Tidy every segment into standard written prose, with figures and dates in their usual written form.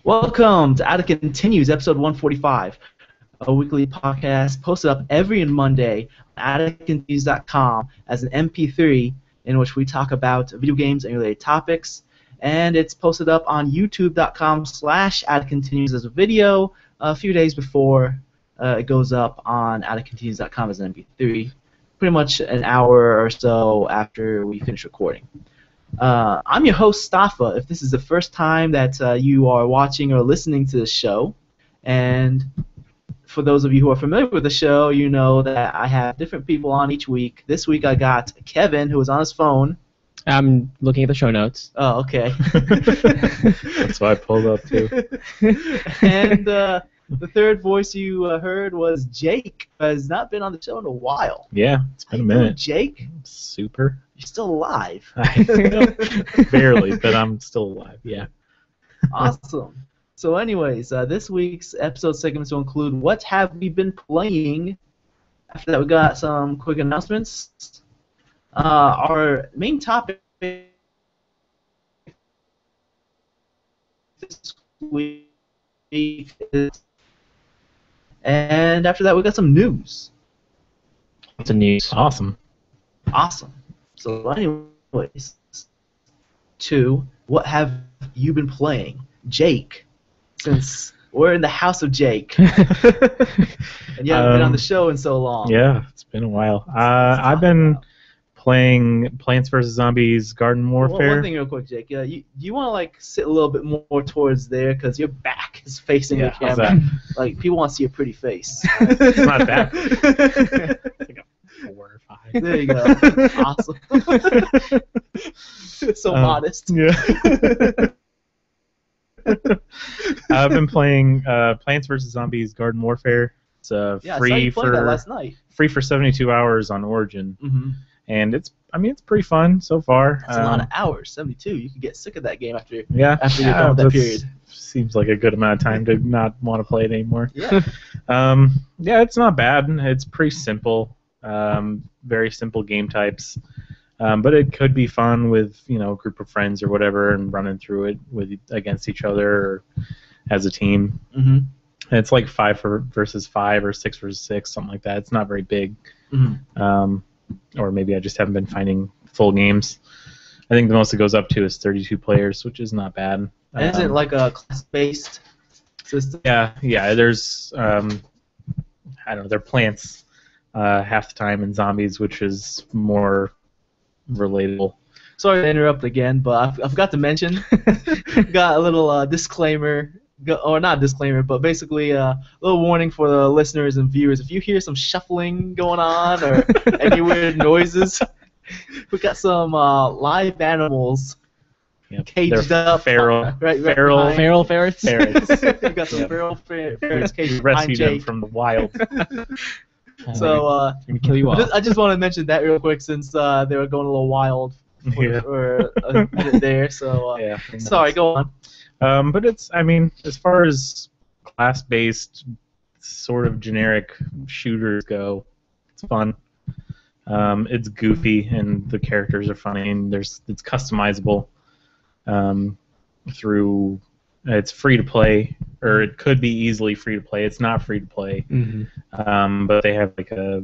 Welcome to Attic Continues, episode 145, a weekly podcast posted up every Monday on atticcontinues.com as an MP3 in which we talk about video games and related topics. And it's posted up on youtube.com/atticcontinues as a video a few days before it goes up on atticcontinues.com as an MP3, pretty much an hour or so after we finish recording. I'm your host, Staffa. If this is the first time that you are watching or listening to this show, and for those of you who are familiar with the show, you know that I have different people on each week. This week I got Kevin, who is on his phone. I'm looking at the show notes. Oh, okay. That's why I pulled up, too. And the third voice you heard was Jake, who has not been on the show in a while. Yeah, it's been a How you doing, minute. Jake? Super. You're still alive. Barely, but I'm still alive, yeah. Awesome. So anyways, this week's episode segments will include what have we been playing. After that, we got some quick announcements. Our main topic this week is, and after that, we got some news. What's the news? Awesome. Awesome. So anyways, to what have you been playing? Jake, since we're in the house of Jake, and you haven't been on the show in so long. Yeah, it's been a while. I've been playing Plants vs. Zombies Garden Warfare. One thing real quick, Jake. You want to like sit a little bit more towards there because your back is facing the how's camera. that? Like people want to see your pretty face. It's not bad. Like a 4 or 5. There you go. Awesome. So modest. Yeah. I've been playing Plants vs. Zombies Garden Warfare. It's Yeah, I saw free you playing that for last night. free for 72 hours on Origin, Mm-hmm. and it's pretty fun so far. That's a lot of hours. 72. You could get sick of that game after you're Yeah, done with that that's- period. Seems like a good amount of time to not want to play it anymore. Yeah. Yeah, it's not bad. It's pretty simple. Very simple game types. But it could be fun with a group of friends or whatever, and running through it against each other or as a team. Mm-hmm. And it's like 5 versus 5 or 6 versus 6, something like that. It's not very big. Mm-hmm. Or maybe I just haven't been finding full games. I think the most it goes up to is 32 players, which is not bad. And is it like a class-based system? Yeah. There's I don't know. They're plants half the time, and zombies, which is more relatable. Sorry to interrupt again, but I forgot to mention. Got a little disclaimer, or not disclaimer, but basically a little warning for the listeners and viewers. If you hear some shuffling going on or any weird noises, we got some live animals Yep. caged They're up. feral, Right feral, behind. Feral ferrets? ferrets. We got some feral ferrets caged behind Rescued them Jake. from the wild. So Gonna kill you all. I just want to mention that real quick since they were going a little wild Yeah. for a minute there. So Yeah. sorry, go on. But it's, as far as class-based, sort of generic shooters go, it's fun. It's goofy, and the characters are funny, and it's customizable through. It's free to play, or it could be easily free to play. It's not free to play, but they have like a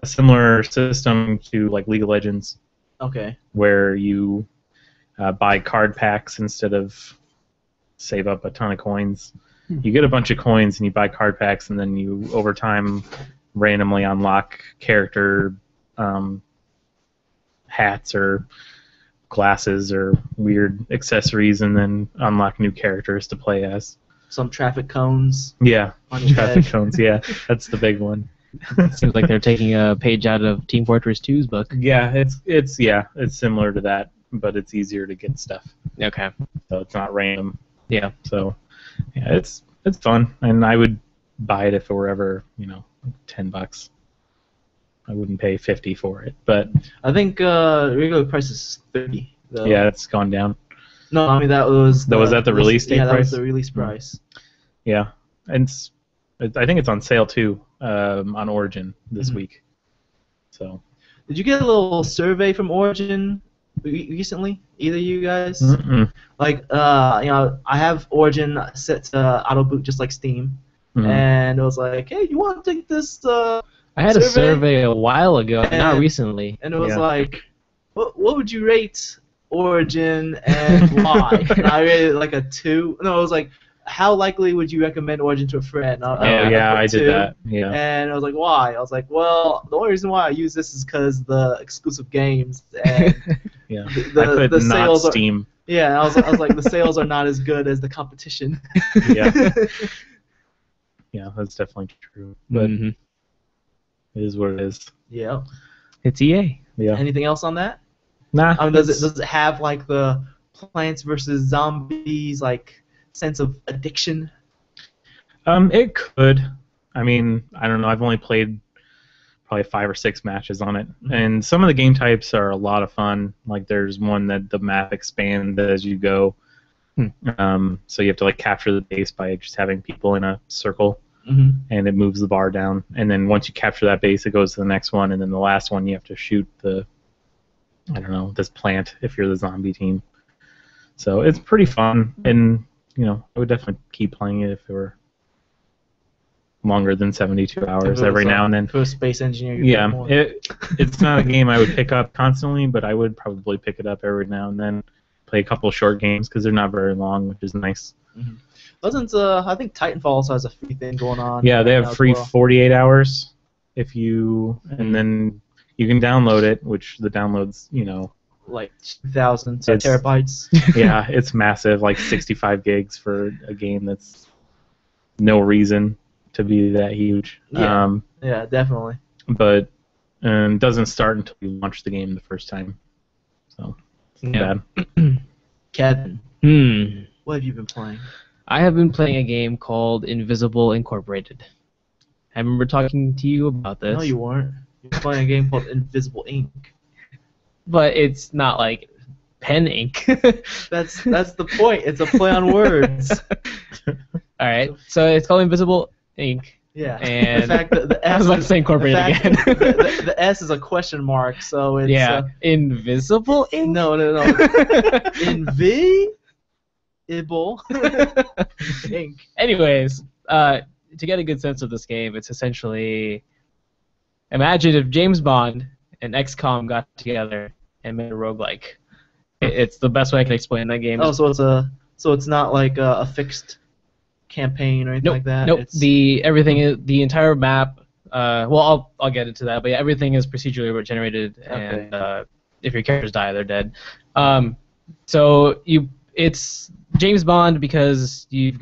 similar system to like League of Legends, Okay. where you buy card packs instead of save up a ton of coins. You get a bunch of coins and you buy card packs, and then you over time randomly unlock character hats or glasses or weird accessories, and then unlock new characters to play as. Some traffic cones Yeah, on your traffic head. cones. Yeah, that's the big one. Seems like they're taking a page out of Team Fortress 2's book. Yeah, it's similar to that, but it's easier to get stuff, Okay. so it's not random. Yeah. So yeah, it's fun, and I would buy it if it were ever $10. I wouldn't pay 50 for it, but I think regular price is 30. Though. yeah, it's gone down. No, I mean that was. Was that the release date Yeah, that was price? the release price. Yeah, and I think it's on sale too on Origin this week. So Did you get a little survey from Origin recently? Either of you guys? Mm-mm. Like, I have Origin set to auto boot just like Steam, Mhm. and it was like, hey, you want to take this? I had a survey a while ago, not And- recently. And it was Yeah. like, what would you rate Origin and why? And I rated it like a 2. No, it was like, how likely would you recommend Origin to a friend? Oh Yeah. yeah, put I 2. did that. Yeah. And I was like, why? I was like, well, the only reason why I use this is because the exclusive games and Yeah. the, I put the not sales are. Steam. Yeah, and I was like, the sales are not as good as the competition. Yeah. Yeah, that's definitely true. But Mhm. it is what it is. Yeah. It's EA. Yeah. Anything else on that? Nah. I mean, does it have like the Plants vs Zombies like sense of addiction? It could. I mean, I don't know. I've only played probably 5 or 6 matches on it, and some of the game types are a lot of fun. Like there's one that the map expands as you go. So you have to like capture the base by just having people in a circle, Mm-hmm. and it moves the bar down. And then once you capture that base, it goes to the next one, and then the last one you have to shoot this plant if you're the zombie team. So it's pretty fun, and I would definitely keep playing it if it were longer than 72 hours every now and then. For a space engineer, you Yeah, get more. it's not a game I would pick up constantly, but I would probably pick it up every now and then. Play a couple of short games because they're not very long, which is nice. Wasn't I think Titanfall also has a free thing going on. Yeah, they right now have as free well. 48 hours and then you can download it, which the downloads, like 2,000 It's- terabytes. yeah, it's massive, like 65 gigs for a game that's no reason to be that huge. Yeah. Yeah, definitely. But doesn't start until you launch the game the first time. So, it's not Yeah. bad. Kevin, what have you been playing? I have been playing a game called Invisible Incorporated. I remember talking to you about this. No, you weren't. You're playing a game called Invisible Ink. But it's not like pen ink. That's the point. It's a play on words. All right, so it's called Invisible Ink. Yeah. And in fact, the S I was about to say in incorporated fact, again. the S is a question mark, so it's Yeah, Invisible Ink. no. Invisible Ink. Anyways, to get a good sense of this game, it's essentially imagine if James Bond and XCOM got together and made a roguelike. It's the best way I can explain that game. Oh, so it's not like a fixed campaign or anything Nope, like that. nope. It's, The entire map. Well, I'll get into that, but yeah, everything is procedurally generated, Okay. and if your characters die, they're dead. So it's James Bond because you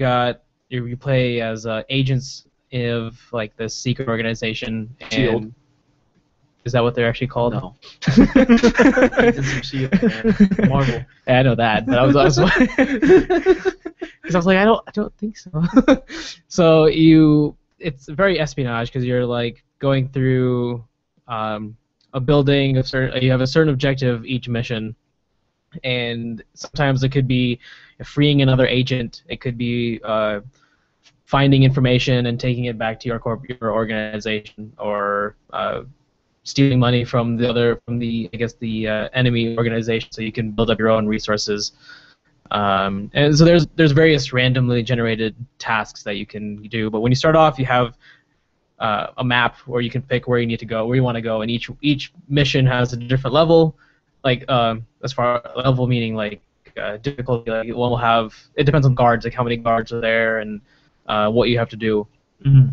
play as agents of like this secret organization. Shield. And is that what they're actually called? no. Agents of S.H.I.E.L.D. man. Marvel. Yeah, I know that, but I was because I was like, I don't think so. So it's very espionage because you're like going through a building of you have a certain objective each mission, and sometimes it could be freeing another agent. It could be finding information and taking it back to your organization, or stealing money from the enemy organization so you can build up your own resources. And so there's various randomly generated tasks that you can do, but when you start off, you have a map where you can pick where you want to go, and each mission has a different level. Like as far level meaning like difficulty, like one will have, it depends on guards, like how many guards are there and what you have to do. Mm-hmm.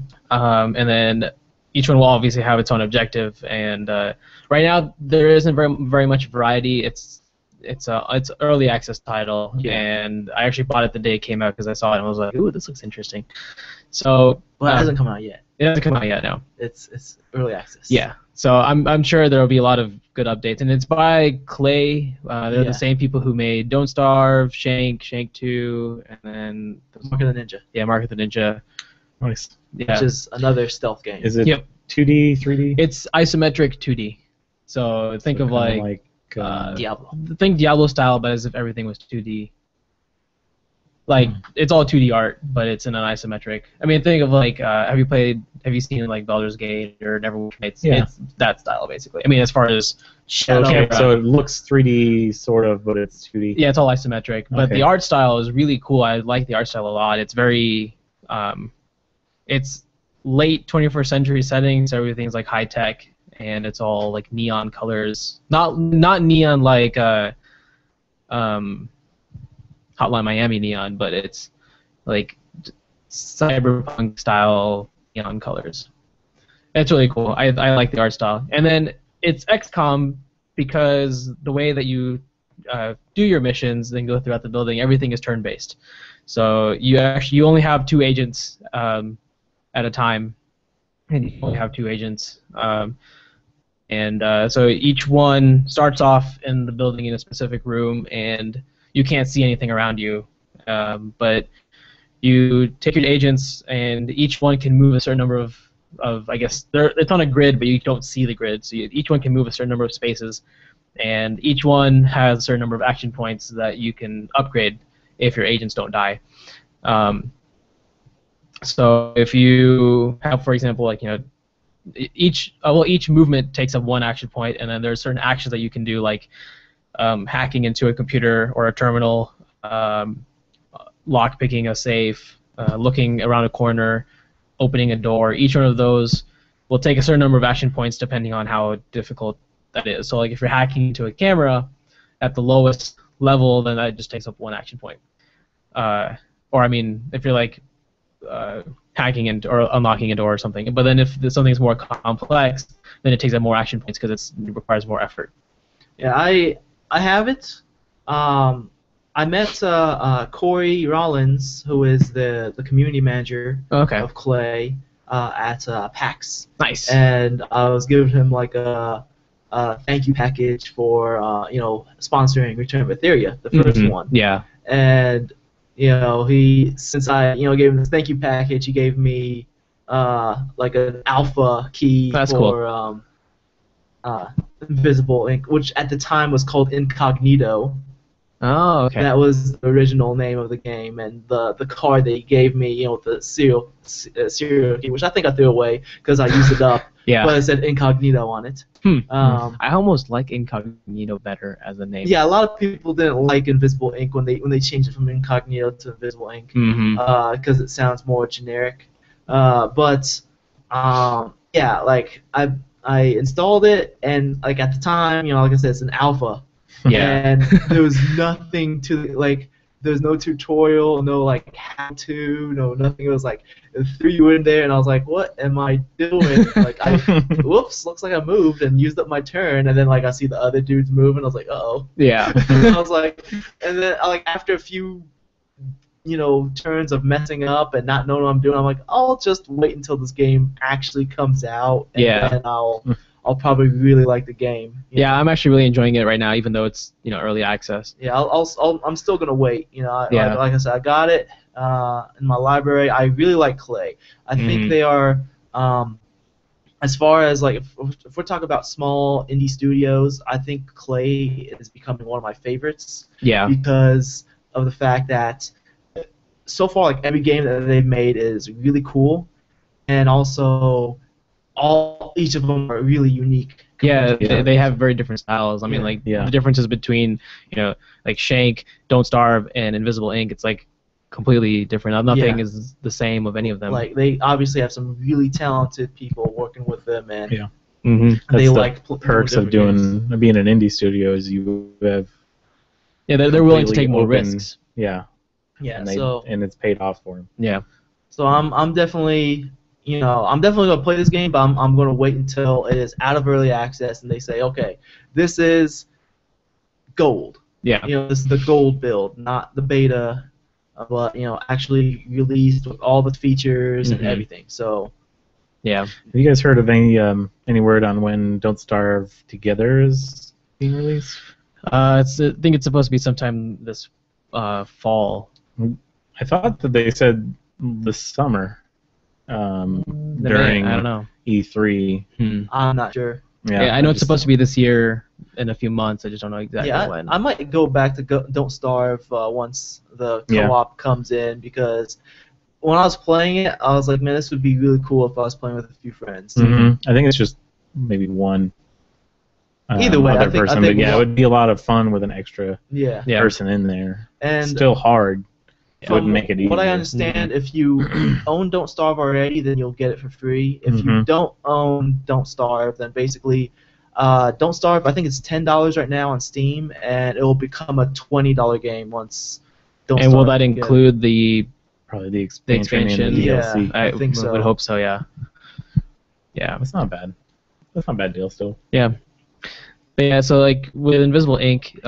And then each one will obviously have its own objective. And right now there isn't very much variety. It's early access title, Yeah. and I actually bought it the day it came out because I saw it and I was like, ooh, this looks interesting. So Well, it hasn't come out yet. it hasn't come out yet, no. It's early access. Yeah. So I'm sure there will be a lot of good updates, and it's by Clay. They're Yeah. the same people who made Don't Starve, Shank 2, and then Mark of the Ninja, Mark of the Ninja. Nice. Yeah. which is another stealth game. Is it Yep. 2D, 3D? It's isometric 2D. So think of Kinda like Diablo. think Diablo style, but as if everything was 2D. Like it's all 2D art, but it's in an isometric. I mean, think of like, have you seen like Baldur's Gate or Neverwinter Nights? Yeah. It's that style basically. I mean, as far as So, shadow, okay, so it looks 3D sort of, but it's 2D. yeah, it's all isometric. But Okay. the art style is really cool. I like the art style a lot. It's very, it's late 21st century settings. Everything's like high tech, and it's all like neon colors. Not neon like Hotline Miami neon, but it's like cyberpunk style neon colors. It's really cool. I like the art style. And then it's XCOM because the way that you do your missions and go throughout the building, everything is turn-based. So you only have 2 agents at a time, and you only have 2 agents. So each one starts off in the building in a specific room, and you can't see anything around you. But you take your agents, and each one can move a certain number of I guess it's on a grid, but you don't see the grid. So each one can move a certain number of spaces, and each one has a certain number of action points that you can upgrade if your agents don't die. So if you have, for example, like each movement takes up 1 action point, and then there's certain actions that you can do, like hacking into a computer or a terminal, lock picking a safe, looking around a corner, opening a door. Each one of those will take a certain number of action points depending on how difficult that is. So like if you're hacking into a camera at the lowest level, then that just takes up 1 action point. Or I mean, if you're like hacking into or unlocking a door or something. But then if something's more complex, then it takes up more action points because it requires more effort. Yeah, I have it. I met Corey Rollins, who is the community manager Okay. of Clay at PAX, Nice. and I was giving him like a thank you package for sponsoring Return of Etheria, the first one. Yeah. And since I gave him this thank you package, he gave me like an alpha key That's for Invisible Ink, which at the time was called Incognito. Oh, okay. That was the original name of the game, and the card that he gave me, with the serial key, which I think I threw away because I used it up. Yeah. But it said Incognito on it. I almost like Incognito better as a name. Yeah, a lot of people didn't like Invisible Ink when they changed it from Incognito to Invisible Ink because it sounds more generic. Yeah, like I installed it, and like at the time, like I said, it's an alpha. Yeah. And there was nothing to like. There's no tutorial, no like how-to, no nothing. It was like it threw you in there, and I was like, "What am I doing?" Like, whoops, looks like I moved and used up my turn, and then like I see the other dudes moving. I was like, "Uh-oh." Yeah. I was like, and then like after a few, turns of messing up and not knowing what I'm doing, I'm like, I'll just wait until this game actually comes out, and then I'll probably really like the game. Yeah, I'm actually really enjoying it right now, even though it's early access. Yeah, I'm still gonna wait. Like I said, I got it in my library. I really like Clay. I think they are, as far as like if we're talking about small indie studios, I think Clay is becoming one of my favorites. Yeah. Because of the fact that so far, like every game that they've made is really cool, and also each of them are really unique. Yeah, they have very different styles. I mean, the differences between, like Shank, Don't Starve, and Invisible Ink, it's like completely different. Nothing is the same of any of them. Like they obviously have some really talented people working with them, and they like perks of being an indie studio is you have they're willing to take more risks. Yeah, and it's paid off for them. Yeah. So I'm definitely. I'm definitely going to play this game, but I'm going to wait until it is out of early access and they say, okay, this is gold. Yeah. This is the gold build, not the beta, but, actually released with all the features and everything. So. Yeah. Have you guys heard of any word on when Don't Starve Together is being released? I think it's supposed to be sometime this fall. I thought that they said this summer. During I don't know. E3. I'm not sure. Yeah, I know it's supposed to be this year in a few months. I just don't know exactly Yeah, when. I might go back to Don't Starve once the co-op comes in, because when I was playing it, I was like, man, this would be really cool if I was playing with a few friends. I think it's just maybe one. Either way, other I think person, but yeah, it would be a lot of fun with an extra person in there. And still hard. Wouldn't make it easier. What I understand, if you own Don't Starve already, then you'll get it for free. If you don't own Don't Starve, then basically, Don't Starve, I think it's $10 right now on Steam, and it will become a $20 game once Don't Starve. And will that include probably the expansion? And the DLC? I think so. I would hope so. Yeah. Yeah. That's not bad. That's not a bad deal still. Yeah. But yeah. So like with Invisible Ink,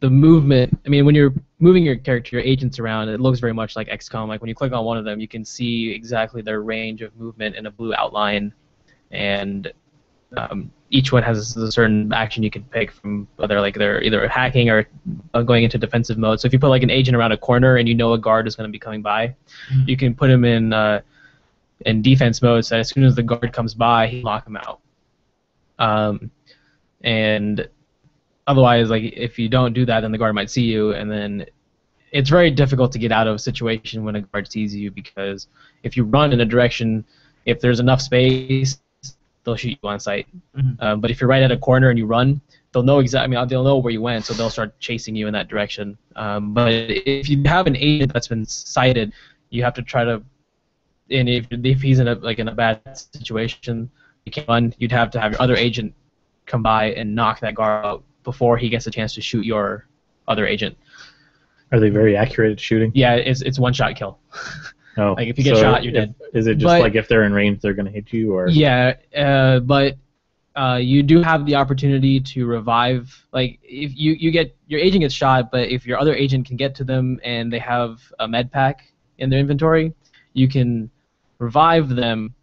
the movement, I mean, when you're moving your character, your agents around, it looks very much like XCOM. Like when you click on one of them, you can see exactly their range of movement in a blue outline, and each one has a certain action you can pick from, whether like they're either hacking or going into defensive mode. So if you put like an agent around a corner and you know a guard is going to be coming by, you can put him in defense mode, so as soon as the guard comes by, he'll knock him out. And otherwise, like if you don't do that, then the guard might see you, and then it's very difficult to get out of a situation when a guard sees you, because if you run in a direction, if there's enough space, they'll shoot you on sight. But if you're right at a corner and you run, they'll know exactly. I mean, they'll know where you went, so they'll start chasing you in that direction. But if you have an agent that's been sighted, you have to try to. And if he's in a bad situation, you can't run. You'd have to have your other agent come by and knock that guard out before he gets a chance to shoot your other agent. Are they very accurate at shooting? Yeah, it's one shot kill. Oh, like if you get shot, you're dead. Is it just like if they're in range, they're gonna hit you, or? Yeah, but you do have the opportunity to revive. Like if you get your agent gets shot, but if your other agent can get to them and they have a med pack in their inventory, you can revive them.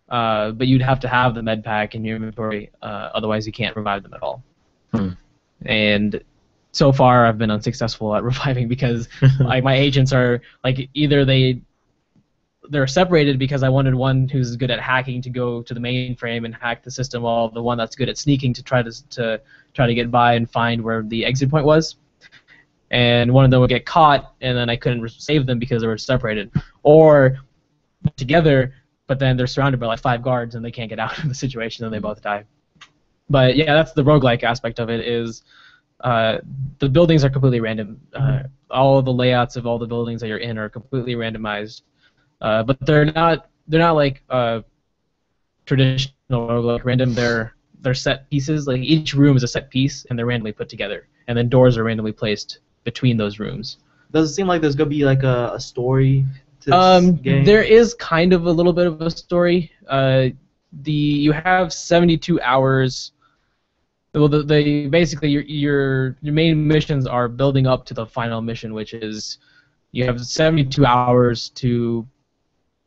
But you'd have to have the med pack in your inventory, otherwise you can't revive them at all. And so far I've been unsuccessful at reviving, because like my agents are like either they're separated, because I wanted one who's good at hacking to go to the mainframe and hack the system, while the one that's good at sneaking to try to get by and find where the exit point was. And one of them would get caught, and then I couldn't save them because they were separated, or together. But then they're surrounded by like 5 guards and they can't get out of the situation, and they both die. But yeah, that's the roguelike aspect of it. Is the buildings are completely random. All the layouts of all the buildings that you're in are completely randomized. But they're not like traditional roguelike random. They're set pieces. Like each room is a set piece, and they're randomly put together. And then doors are randomly placed between those rooms. Does it seem like there's gonna be like a story? There is kind of a little bit of a story. You have 72 hours. Well, basically your main missions are building up to the final mission, which is you have 72 hours to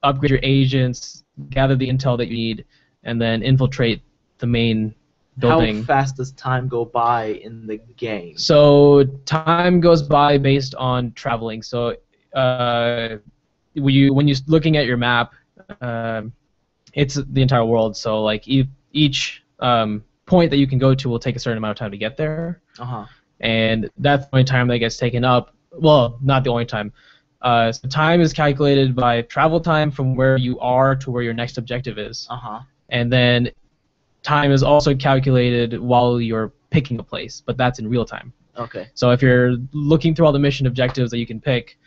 upgrade your agents, gather the intel that you need, and then infiltrate the main building. How fast does time go by in the game? So time goes by based on traveling. So when you're looking at your map, it's the entire world. So like each point that you can go to will take a certain amount of time to get there. And that's the only time that gets taken up. Well, not the only time. So time is calculated by travel time from where you are to where your next objective is. And then time is also calculated while you're picking a place, but that's in real time. Okay. So if you're looking through all the mission objectives that you can pick,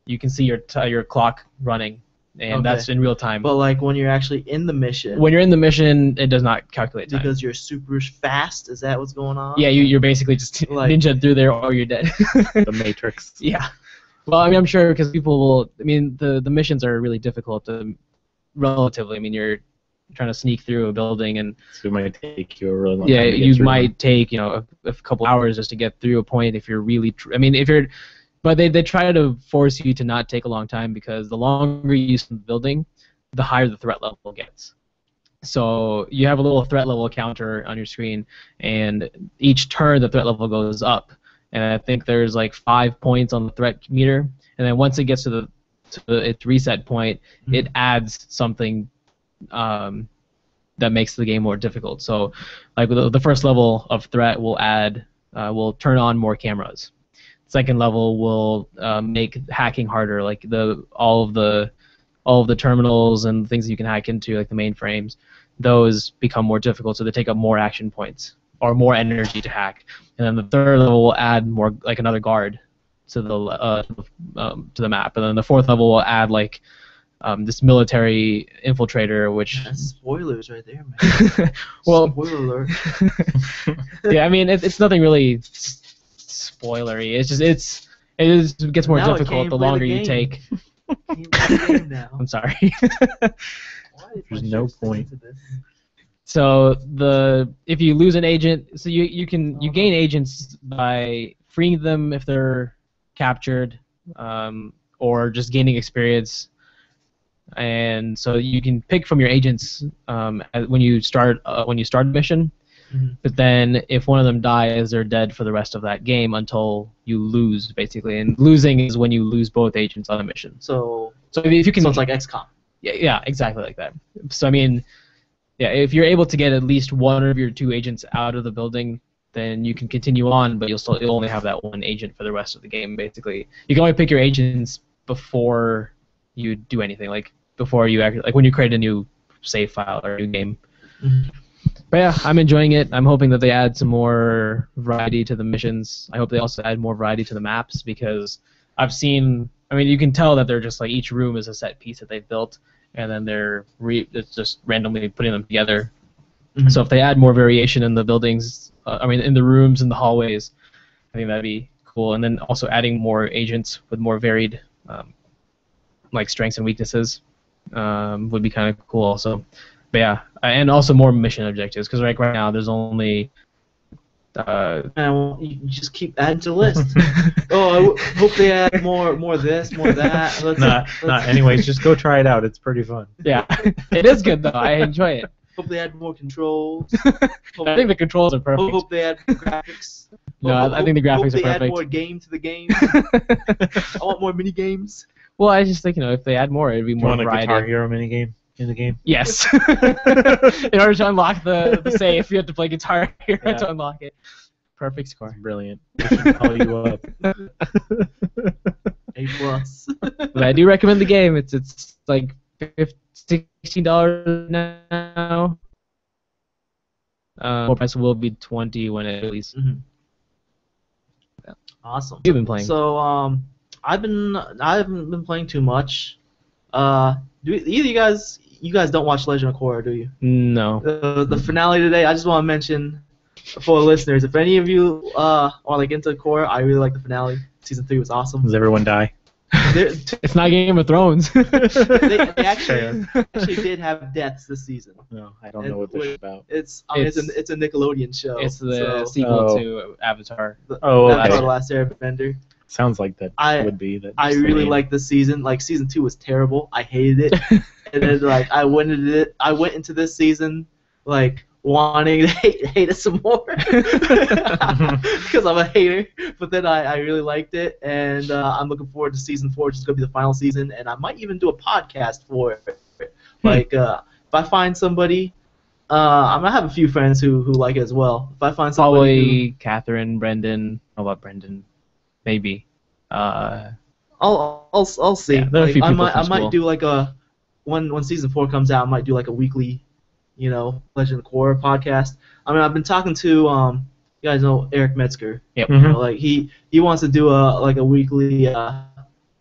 you can see your clock running, and that's in real time. But like when you're actually in the mission. When you're in the mission, it does not calculate time. Because you're super fast? Is that what's going on? Yeah, you're basically just like, ninja through there, or you're dead. The Matrix. Yeah. Well, I mean, I'm sure because people will. I mean, the missions are really difficult relatively. I mean, you're trying to sneak through a building, and so it might take you a really long time. Yeah, you might take a couple hours just to get through a point if you're really. But they try to force you to not take a long time, because the longer you use the building, the higher the threat level gets. So you have a little threat level counter on your screen, and each turn the threat level goes up. And I think there's like 5 points on the threat meter, and then once it gets to its reset point, it adds something that makes the game more difficult. So, like the first level of threat will turn on more cameras. Second level will make hacking harder, like all of the terminals and things that you can hack into, like the mainframes. Those become more difficult, so they take up more action points or more energy to hack. And then the third level will add more, like another guard to the map. And then the fourth level will add like this military infiltrator, which That's spoilers right there, man. well, Spoiler alert. yeah, I mean it's nothing really spoilery. It's just it gets more Now I difficult can't the play the longer you game. take. Can't play the game now. I'm sorry. Why is There's my no shit sticking point. to this? So if you lose an agent, so you gain agents by freeing them if they're captured, or just gaining experience. And so you can pick from your agents when you start a mission. Mhm. But then if one of them dies, they're dead for the rest of that game until you lose, basically. And losing is when you lose both agents on a mission. So If you can, it's like XCOM. yeah, exactly like that. So I mean, yeah, if you're able to get at least one of your two agents out of the building, then you can continue on, but you'll only have that one agent for the rest of the game. Basically, you can only pick your agents before you do anything, like before you like when you create a new save file or a new game. Mhm. But yeah, I'm enjoying it. I'm hoping that they add some more variety to the missions. I hope they also add more variety to the maps, because I've seen. I mean, you can tell that they're just like each room is a set piece that they've built, and then it's just randomly putting them together. Mhm. So if they add more variation in the buildings, in the rooms and the hallways, I think that'd be cool. And then also adding more agents with more varied, like strengths and weaknesses, would be kind of cool also. But yeah, and also more mission objectives, because right now there's only. And you just keep adding to the list. Oh, I hope they add more this, more that. Not. Anyways, just go try it out. It's pretty fun. Yeah, it is good though. I enjoy it. Hope they add more controls. I think the controls are perfect. Hope they add graphics. No, I think the graphics hope are they add perfect. more game to the game. I want more mini games. Well, I just think if they add more, it'd be You more want a variety. Guitar Hero minigame in the game? Yes. In order to unlock the safe, you have to play Guitar Hero Yeah. to unlock it. Perfect score. Brilliant. We should call you up. A+. But I do recommend the game. It's like $16 now. Full price will be $20 when it releases. Mhm. Awesome. You've been playing. So I haven't been playing too much. Do either you guys don't watch Legend of Korra, do you? No. The finale today. I just want to mention for the listeners, if any of you are like into Korra, I really like the finale. Season 3 was awesome. Does everyone die? They're- It's not Game of Thrones. they actually did have deaths this season. No, I don't know what this is about. It's It's a Nickelodeon show. It's the so, sequel Oh. to Avatar. Oh, okay. Avatar: The Last Airbender. Sounds like that I- would be that. I just the really name. liked this season. Like season 2 was terrible. I hated it. And then like I went into this season like wanting to hate it some more because I'm a hater. But then I really liked it, and I'm looking forward to season 4, which is gonna be the final season. And I might even do a podcast for it. Like if I find somebody, I might have a few friends who like it as well. If I find somebody, Probably Catherine, Brendan. How about Brendan? Maybe. I'll see. Yeah, there are a Like, few I people might from school. do like a when season 4 comes out, I might do like a weekly, Legend of Korra podcast. I mean, I've been talking to you guys know Eric Metzger. Yep. Mhm. Like he wants to do a weekly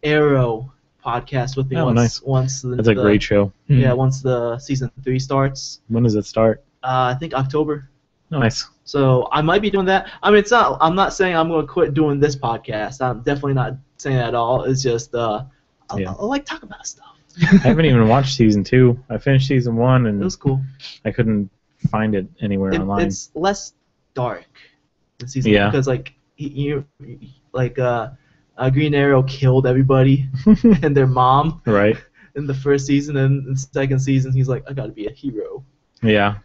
Arrow podcast with me Oh, nice. once That's a great show. yeah once the season 3 starts. When does it start? I think October. Nice. So I might be doing that. I mean, I'm not saying I'm going to quit doing this podcast. I'm definitely not saying that at all. It's just I like talking about stuff. I haven't even watched season 2. I finished season 1 It and was cool. I couldn't find it anywhere online. It's less dark than season Yeah. 1 because Green Arrow killed everybody and their mom Right. in the first season, and in the second season he's like, I got to be a hero. Yeah.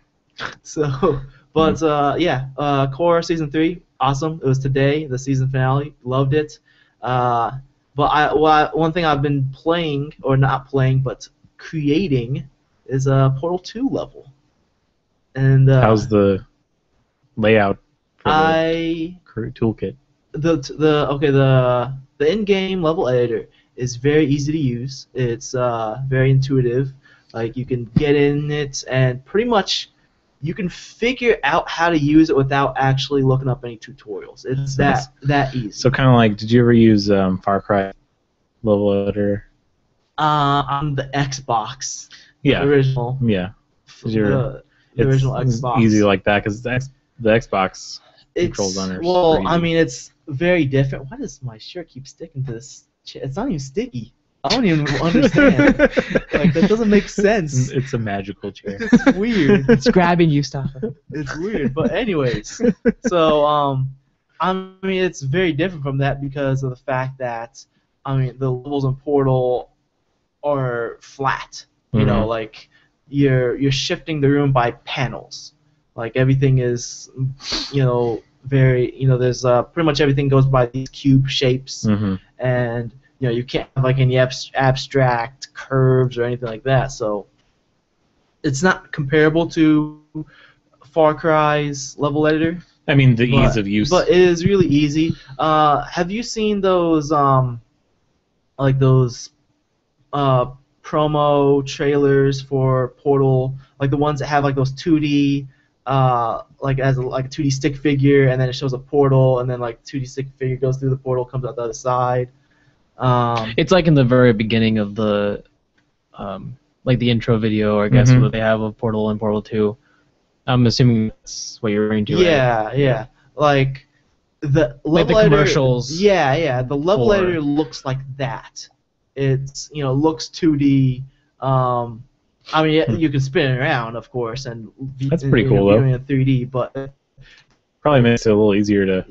So, but Korra season 3, awesome. It was today, the season finale. Loved it. But one thing I've been playing, or not playing, but creating, is a Portal 2 level. And How's the layout for I the toolkit? the in-game level editor is very easy to use. It's very intuitive. Like you can get in it and pretty much you can figure out how to use it without actually looking up any tutorials. It's that easy. So kind of like, did you ever use Far Cry level editor? On the Xbox. Yeah. The original. Yeah. The original It's Xbox. easy like that because the Xbox controls on it. Well, I mean, it's very different. Why does my shirt keep sticking to this? It's not even sticky. I don't even understand. Like that doesn't make sense. It's a magical chair. It's weird. It's grabbing you, stuff. It's weird. But anyways, so I mean, it's very different from that because of the fact that I mean the levels in Portal are flat. You know, like you're shifting the room by panels. Like everything is, you know, very, you know, there's pretty much everything goes by these cube shapes, and you know you can't have like any abstract curves or anything like that. So it's not comparable to Far Cry's level editor. I mean, the ease of use. But it is really easy. Have you seen those like those promo trailers for Portal, like the ones that have like those 2D like as a 2D stick figure, and then it shows a portal, and then like 2D stick figure goes through the portal, comes out the other side. It's like in the very beginning of the like the intro video, I guess, where they have a Portal and Portal 2. I'm assuming that's what you're referring to. Yeah, right? yeah. Like the level like the editor, commercials. Yeah, yeah. The level editor looks like that. It's, you know, looks 2D. I mean, you can spin it around, of course, and that's pretty cool though. In 3D, but probably makes it a little easier to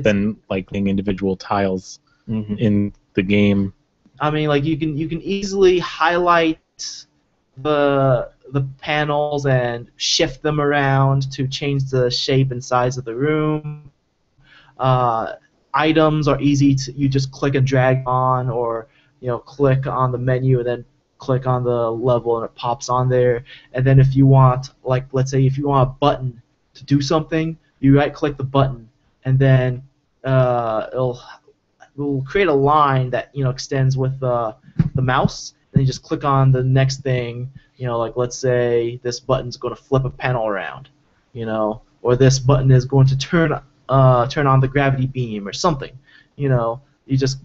than like being individual tiles in the game. I mean, like you can easily highlight the panels and shift them around to change the shape and size of the room. Items are easy to, you just click and drag on, or you know, click on the menu and then click on the level and it pops on there. And then if you want, like, let's say if you want a button to do something, you right click the button and then it'll create a line that, you know, extends with the mouse, and you just click on the next thing. You know, like let's say this button's going to flip a panel around, you know, or this button is going to turn on the gravity beam or something. You know, you just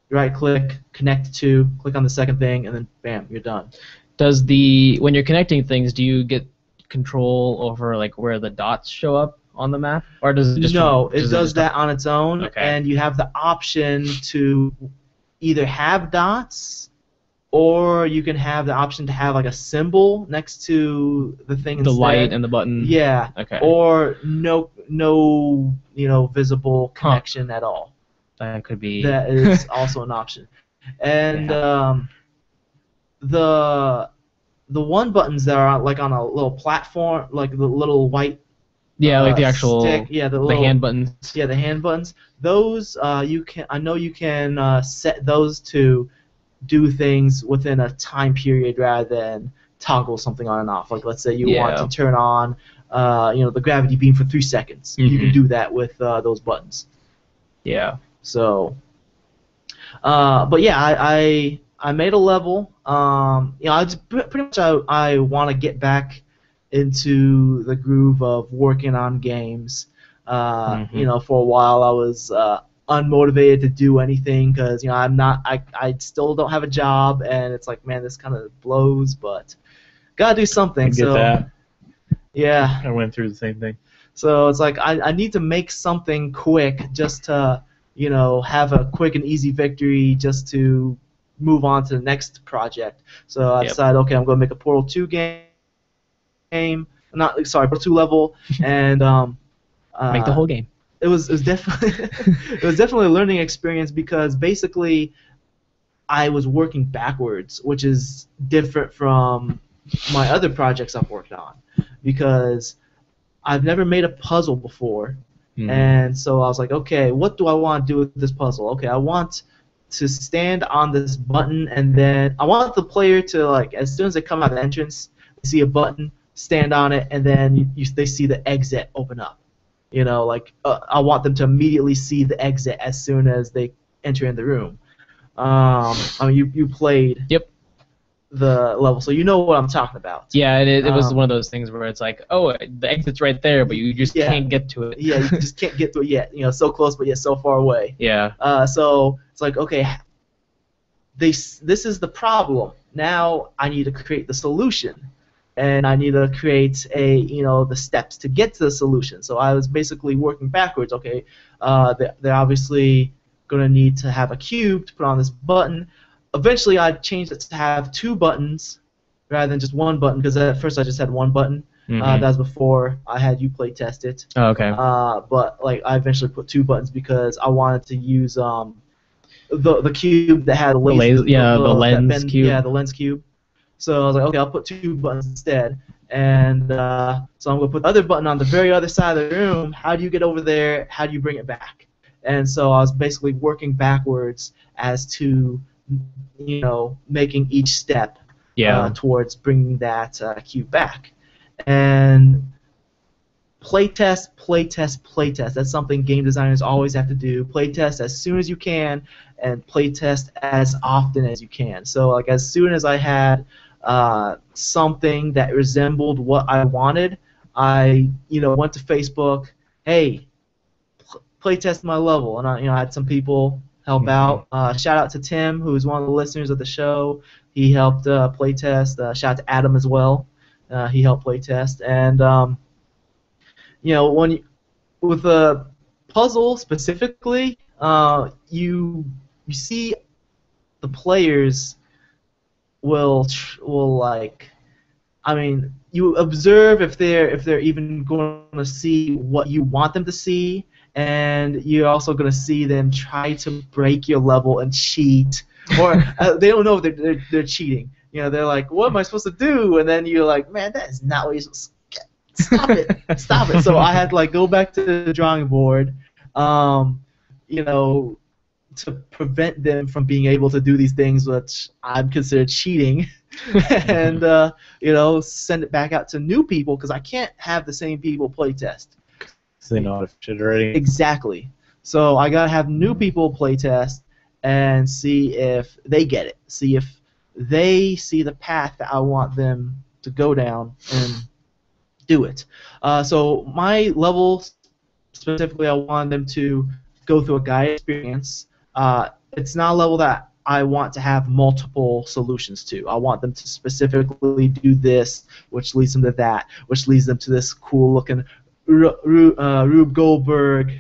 right click, connect to, click on the second thing, and then bam, you're done. Does when you're connecting things, do you get control over like where the dots show up on the map, or does it just it does that on its own, and you have the option to either have dots, or you can have the option to have like a symbol next to the thing. The light and the button. Yeah. Okay. Or no, you know, visible connection at all. That could be. That is also an option. And the one buttons that are like on a little platform, like the little white. Yeah, like the actual. Stick. Yeah, the hand buttons. Yeah, the hand buttons. Those you can. I know you can set those to do things within a time period rather than toggle something on and off. Like let's say you want to turn on, you know, the gravity beam for 3 seconds. You can do that with those buttons. Yeah. So, but yeah, I made a level. You know, pretty much I want to get back into the groove of working on games. You know, for a while I was unmotivated to do anything because, you know, I still don't have a job, and it's like, man, this kind of blows, but gotta do something. I get that. Yeah. I went through the same thing. So it's like I need to make something quick just to, you know, have a quick and easy victory just to move on to the next project. So I decided, okay, I'm going to make a Portal 2 Portal 2 level, and make the whole game. It was definitely it was definitely a learning experience because basically I was working backwards, which is different from my other projects I've worked on, because I've never made a puzzle before. And so I was like, okay, what do I want to do with this puzzle? Okay, I want to stand on this button, and then I want the player to, like, as soon as they come out of the entrance, they see a button stand on it, and then they see the exit open up. You know, like I want them to immediately see the exit as soon as they enter in the room. I mean, you played Yep. the level, so you know what I'm talking about. Yeah, and it was one of those things where it's like, oh, the exit's right there, but you just Yeah. can't get to it. Yeah, you just can't get to it yet. You know, so close, but yet so far away. Yeah. So it's like, okay, this is the problem. Now I need to create the solution, and I need to create the steps to get to the solution. So I was basically working backwards. Okay, they're obviously going to need to have a cube to put on this button. Eventually, I changed it to have 2 buttons rather than just 1 button, because at first I just had 1 button. Mhm. That was before I had you play test it. Oh, okay. But like I eventually put 2 buttons because I wanted to use the cube that had a laser, the lens cube. Yeah, the lens cube. So I was like, okay, I'll put 2 buttons instead. And so I'm gonna put the other button on the very other side of the room. How do you get over there? How do you bring it back? And so I was basically working backwards as to making each step towards bringing that cube back. And playtest, playtest, playtest. That's something game designers always have to do. Playtest as soon as you can, and playtest as often as you can. So like as soon as I had something that resembled what I wanted, I went to Facebook. Hey, playtest my level, and I had some people help out. Shout out to Tim, who is one of the listeners of the show. He helped playtest. Shout out to Adam as well. He helped playtest, and when with a puzzle specifically, you see the players will like, I mean, you observe if they're even going to see what you want them to see, and you're also going to see them try to break your level and cheat, or they don't know if they're cheating. They're like, what am I supposed to do? And then you're like, man, that is not what you're supposed to get. Stop it. Stop it. So I had to like go back to the drawing board, to prevent them from being able to do these things which I'd consider cheating, and send it back out to new people, because I can't have the same people play test. So they know how to fit already. Exactly. So I gotta have new people play test and see if they get it. See if they see the path that I want them to go down and do it. So my level specifically, I want them to go through a guide experience. It's not a level that I want to have multiple solutions to. I want them to specifically do this, which leads them to that, which leads them to this cool-looking Rube Goldberg,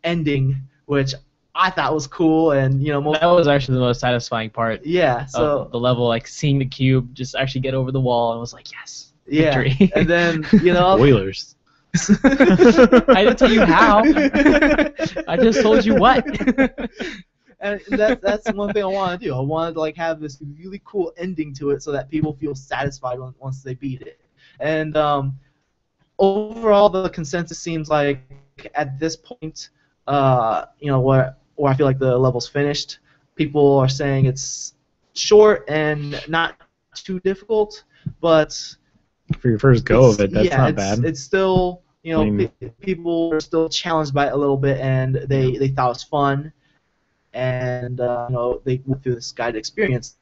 ending, which I thought was cool, and that was actually the most satisfying part. Yeah. So of the level, like seeing the cube just actually get over the wall, and was like, yes, yeah. victory. And then Spoilers. I didn't tell you how. I just told you what. And that's one thing I want to do. I want to like have this really cool ending to it, so that people feel satisfied once they beat it. And overall, the consensus seems like at this point, where I feel like the level's finished, people are saying it's short and not too difficult, but for your first go of it, that's not bad. It's still, people are still challenged by it a little bit, and they thought it was fun, and they went through this guided experience.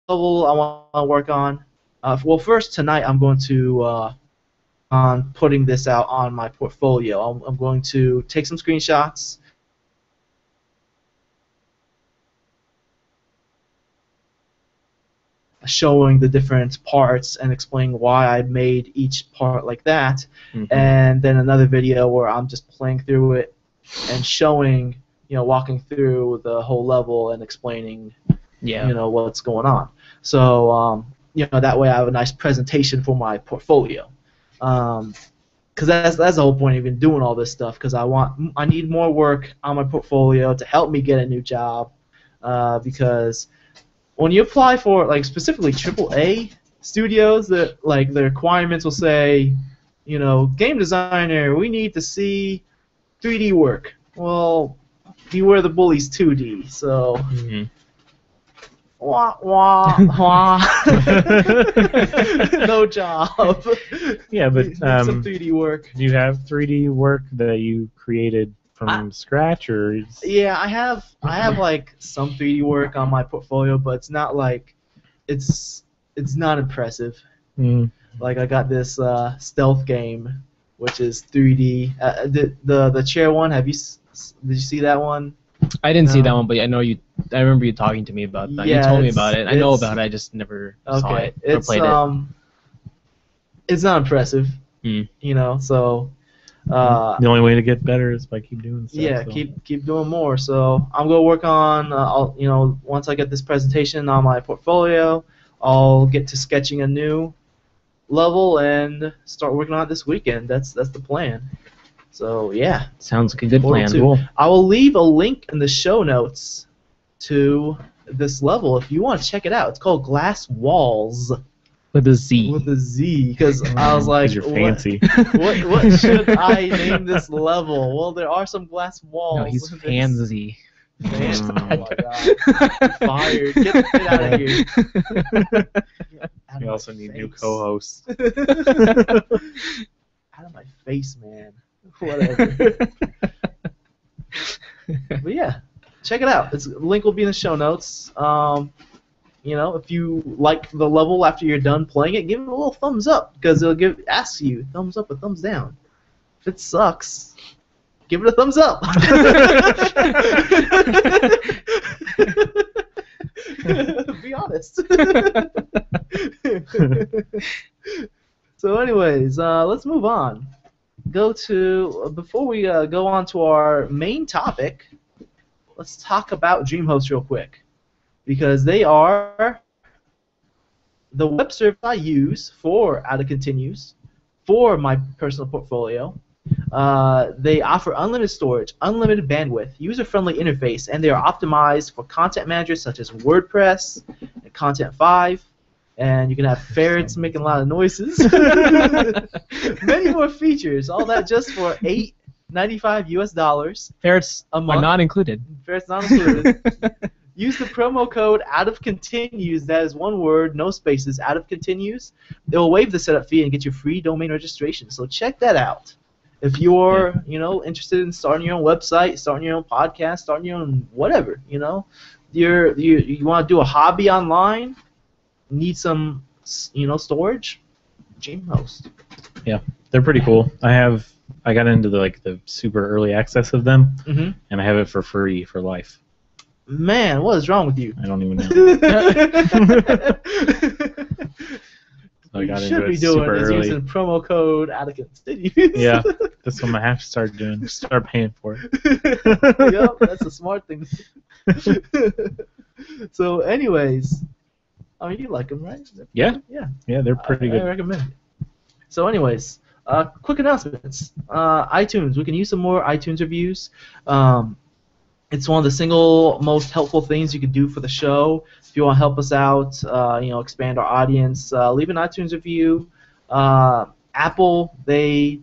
Level I want to work on. Well, first tonight I'm going to on putting this out on my portfolio. I'm going to take some screenshots. Showing the different parts and explaining why I made each part like that, and then another video where I'm just playing through it and showing, walking through the whole level and explaining, what's going on. So, that way I have a nice presentation for my portfolio. Because that's the whole point of even doing all this stuff. Because I need more work on my portfolio to help me get a new job. Because when you apply for, like, specifically AAA studios, that like the requirements will say, game designer, we need to see 3D work. Well, Beware the Bullies 2D. So. Mhm. Wah, wah, wah. No job. Yeah, but Need some 3D work. do you have 3D work that you created from scratch, or? Yeah, I have like some 3D work on my portfolio, but it's not like it's not impressive. Mm. Like I got this stealth game, which is 3D. The chair one. Did you see that one? I didn't see No. that one, but I know you. I remember you talking to me about that. Yeah, you told me it's- about it. I know it's- about it. I just never saw Okay, it or it's played it. it's not impressive. Hmm. You know, so The only way to get better is by keep doing stuff. yeah, so. keep doing more. So I'm gonna work on. Once I get this presentation on my portfolio, I'll get to sketching a new level and start working on it this weekend. That's the plan. So yeah, Sounds like a good Portal plan. 2. Cool. I will leave a link in the show notes to this level if you want to check it out. It's called Glass Walls With a Z. with a Z because I was like, 'Cause you're fancy. what should I name this level? Well, there are some glass walls. No, he's in this. Fancy. Man, Mm. oh my god. You're fired. Get out of here. Out of We my also need new face. co-hosts. Out of my face, man. Whatever. But yeah, check it out. The link will be in the show notes. If you like the level after you're done playing it, give it a little thumbs up because it'll ask you thumbs up or thumbs down. If it sucks, give it a thumbs up. Be honest. So, anyways, let's move on. Before we go on to our main topic, let's talk about DreamHost real quick because they are the web service I use for Out of Continues for my personal portfolio. They offer unlimited storage, unlimited bandwidth, user-friendly interface, and they are optimized for content managers such as WordPress and Content5. And you can have ferrets making a lot of noises. Many more features. All that just for $8.95 US Ferrets a are month. not included. Ferrets not included. Use the promo code OUTOFCONTINUES, that is one word, no spaces, OUTOFCONTINUES. It will waive the setup fee and get you free domain registration. So check that out. If you're, interested in starting your own website, starting your own podcast, starting your own whatever, you want to do a hobby online, need some, storage, DreamHost. Yeah, they're pretty cool. I got into the super early access of them, Mm-hmm. and I have it for free for life. Man, what is wrong with you? I don't even know. I What got you into should it be doing super is early. using promo code OUTOFCONTINUES. Yeah, that's what I have to start doing. Start paying for it. Yep, that's a smart thing. So, anyways, you like them, right? Yeah, Yeah. yeah, they're pretty I good. recommend it. So, anyways, quick announcements. iTunes. We can use some more iTunes reviews. It's one of the single most helpful things you can do for the show. If you want to help us out, expand our audience, leave an iTunes review. Apple, they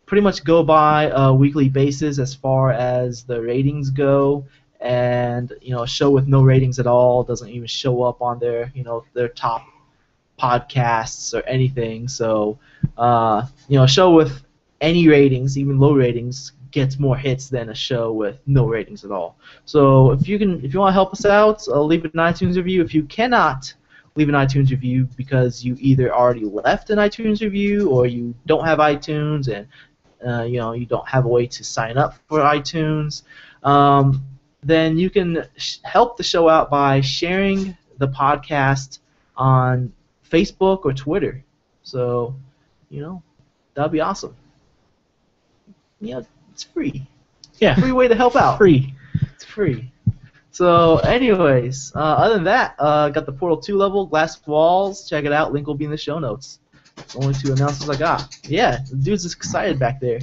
pretty much go by a weekly basis as far as the ratings go. And a show with no ratings at all doesn't even show up on their top podcasts or anything. So a show with any ratings, even low ratings, gets more hits than a show with no ratings at all. So if you want to help us out, leave an iTunes review. If you cannot leave an iTunes review because you either already left an iTunes review or you don't have iTunes and you don't have a way to sign up for iTunes, then you can help the show out by sharing the podcast on Facebook or Twitter. So, that'd be awesome. It's free. Yeah, Free way to help out. free. It's free. So, anyways, other than that, got the Portal 2 level, Glass Walls. Check it out. Link will be in the show notes. It's the only two announcements I got. Yeah, the dude's excited back there.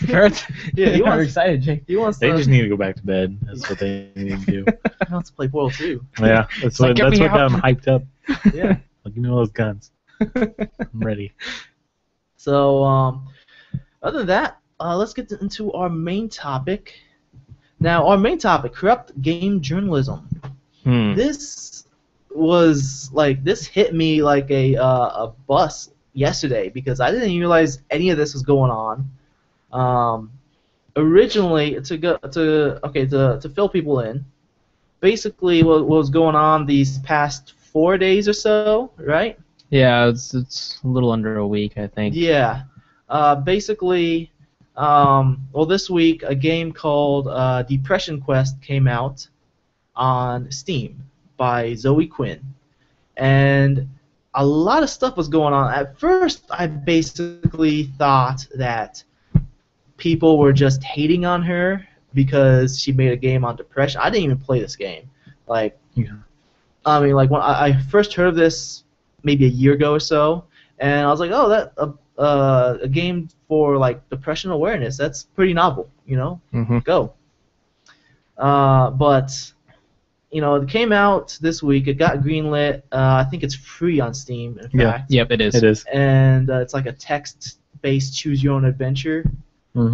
Ferrets Yeah, he are wants- excited, Jake. He wants They to, just need to go back to bed. That's what they need to do. he wants to play Portal 2. Yeah, that's like, what get me got out. them hyped up. Yeah. Like, those guns. I'm ready. So, other than that, let's get into our main topic. Now, our main topic: corrupt game journalism. This this hit me like a bus yesterday because I didn't realize any of this was going on. Originally, to fill people in, basically what was going on these past 4 days or so, right? Yeah, it's a little under a week, I think. Yeah. Basically, this week a game called Depression Quest came out on Steam by Zoe Quinn, and a lot of stuff was going on. At first, I basically thought that people were just hating on her because she made a game on depression. I didn't even play this game. Like, I mean, like when I first heard of this maybe a year ago or so, and I was like, oh, that a game for like depression awareness. That's pretty novel, you know. Go. But it came out this week. It got greenlit. I think it's free on Steam. In fact. Yep, it is. It is. And it's like a text-based choose-your-own-adventure. There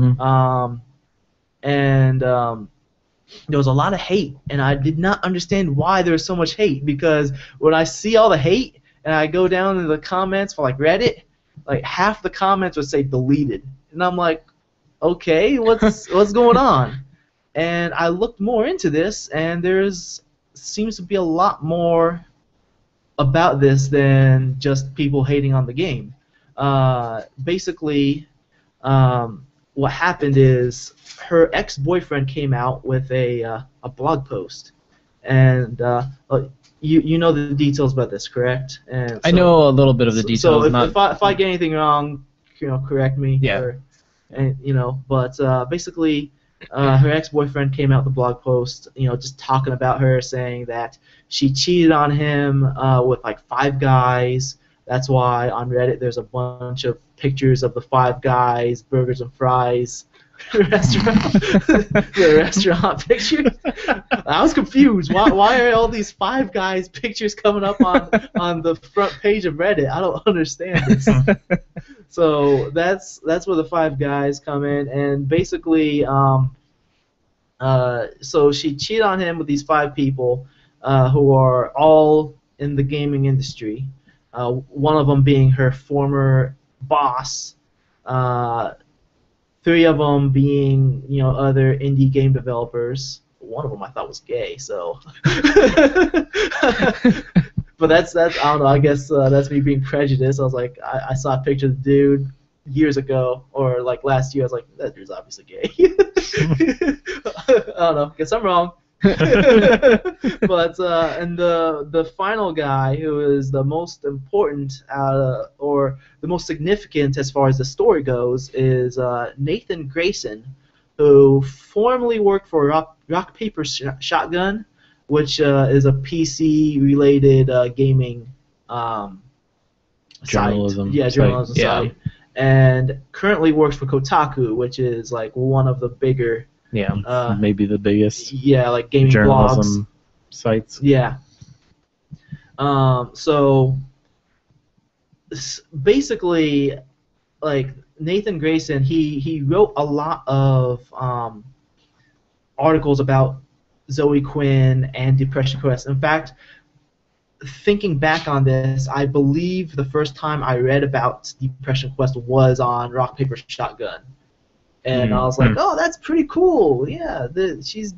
was a lot of hate, and I did not understand why there was so much hate, because when I see all the hate and I go down into the comments for like Reddit, like half the comments would say deleted, and I'm like, okay, what's going on? And I looked more into this, and seems to be a lot more about this than just people hating on the game. Basically, what happened is her ex-boyfriend came out with a blog post, and you know the details about this, correct? And so, I know a little bit of the details. So if I get anything wrong, correct me. Yeah. But basically, her ex-boyfriend came out with a blog post, just talking about her, saying that she cheated on him with like 5 guys. That's why on Reddit there's a bunch of pictures of the 5 Guys burgers and fries the restaurant pictures. I was confused. Why are all these 5 Guys pictures coming up on the front page of Reddit? I don't understand this. So that's where the 5 Guys come in, and basically, so she cheated on him with these 5 people who are all in the gaming industry. One of them being her former boss, 3 of them being other indie game developers. One of them I thought was gay, so. But that's I don't know. I guess that's me being prejudiced. I was like, I saw a picture of the dude years ago, or like last year. I was like, that dude's obviously gay. I don't know. Guess I'm wrong. But and the final guy, who is the most important or the most significant as far as the story goes, is Nathan Grayson, who formerly worked for Rock Paper Shotgun, which is a PC related gaming journalism site. Yeah, journalism site. And currently works for Kotaku, which is like one of the bigger maybe the biggest like gaming journalism blogs. Sites. Yeah. So basically, like Nathan Grayson, he wrote a lot of articles about Zoe Quinn and Depression Quest. In fact, thinking back on this, I believe the first time I read about Depression Quest was on Rock Paper Shotgun. And I was like, oh, that's pretty cool. Yeah, she's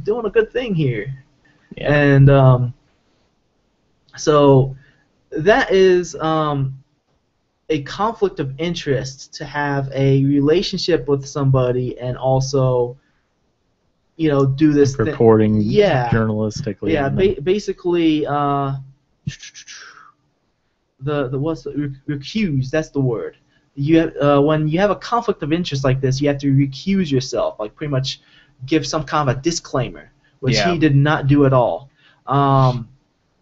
doing a good thing here. Yeah. And so that is a conflict of interest, to have a relationship with somebody and also, do this reporting journalistically. Yeah, basically, recuse. That's the word. You have, when you have a conflict of interest like this, you have to recuse yourself, like pretty much give some kind of a disclaimer, which he did not do at all.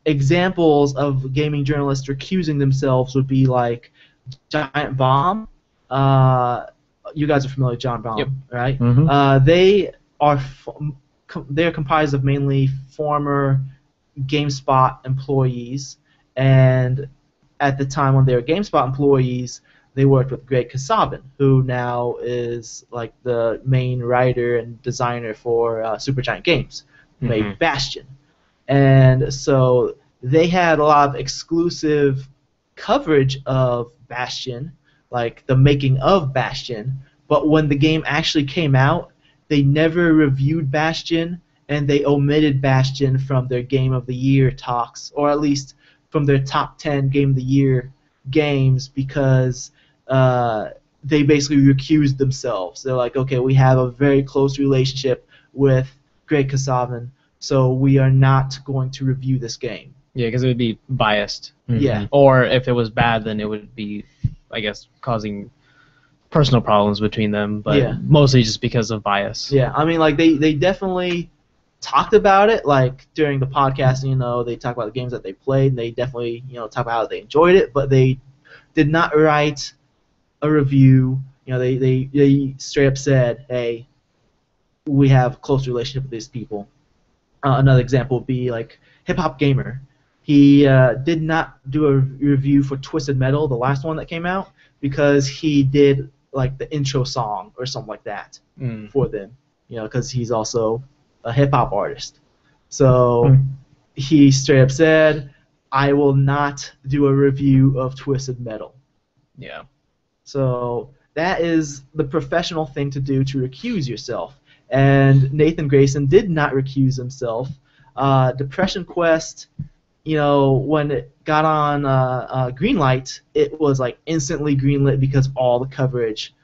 Examples of gaming journalists recusing themselves would be like Giant Bomb. You guys are familiar with Giant Bomb, right? Mm-hmm. They're comprised of mainly former GameSpot employees, and at the time when they were GameSpot employees, they worked with Greg Kasavin, who now is like the main writer and designer for Supergiant Games, who made Bastion. And so they had a lot of exclusive coverage of Bastion, like the making of Bastion, but when the game actually came out, they never reviewed Bastion, and they omitted Bastion from their Game of the Year talks, or at least from their top 10 Game of the Year games, because they basically recused themselves. They're like, okay, we have a very close relationship with Greg Kasavin, so we are not going to review this game. Yeah, because it would be biased. Yeah. Or if it was bad, then it would be, I guess, causing personal problems between them, but Yeah. mostly just because of bias. Yeah, I mean, like they definitely talked about it, like during the podcast. They talk about the games that they played, and they definitely talk about how they enjoyed it, but they did not write a review. They straight up said, hey, we have a close relationship with these people. Another example would be like Hip Hop Gamer. He did not do a review for Twisted Metal, the last one that came out, because he did like the intro song or something like that for them. Because he's also a hip hop artist. So he straight up said, I will not do a review of Twisted Metal. Yeah. So that is the professional thing to do, to recuse yourself. And Nathan Grayson did not recuse himself. Depression Quest, when it got on Greenlight, it was like instantly greenlit because all the coverage,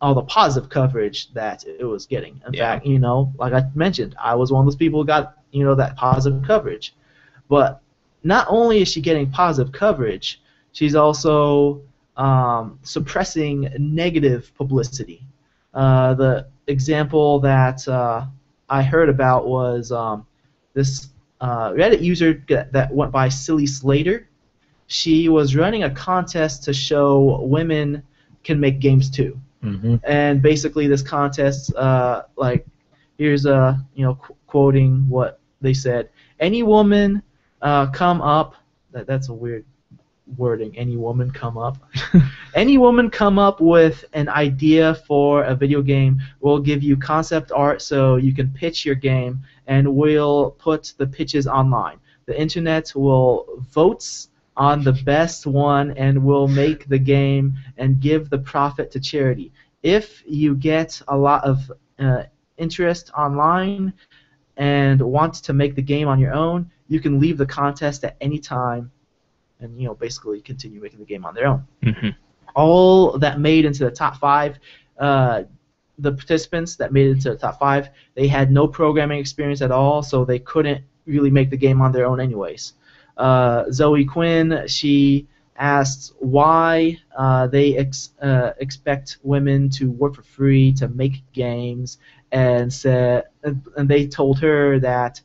all the positive coverage that it was getting. In fact, like I mentioned, I was one of those people who got that positive coverage. But not only is she getting positive coverage, she's also suppressing negative publicity. The example that I heard about was this Reddit user that went by Silly Slater. She was running a contest to show women can make games too. And basically this contest, here's quoting what they said. Any woman come up, that's a weird wording, any woman come up. Any woman come up with an idea for a video game. We'll give you concept art so you can pitch your game, and we'll put the pitches online. The internet will vote on the best one, and we'll make the game and give the profit to charity. If you get a lot of interest online and want to make the game on your own, you can leave the contest at any time and basically continue making the game on their own. All that made into the top 5, the participants that made it into the top 5, they had no programming experience at all, so they couldn't really make the game on their own anyways. Zoe Quinn, she asked why they expect women to work for free to make games, and they told her that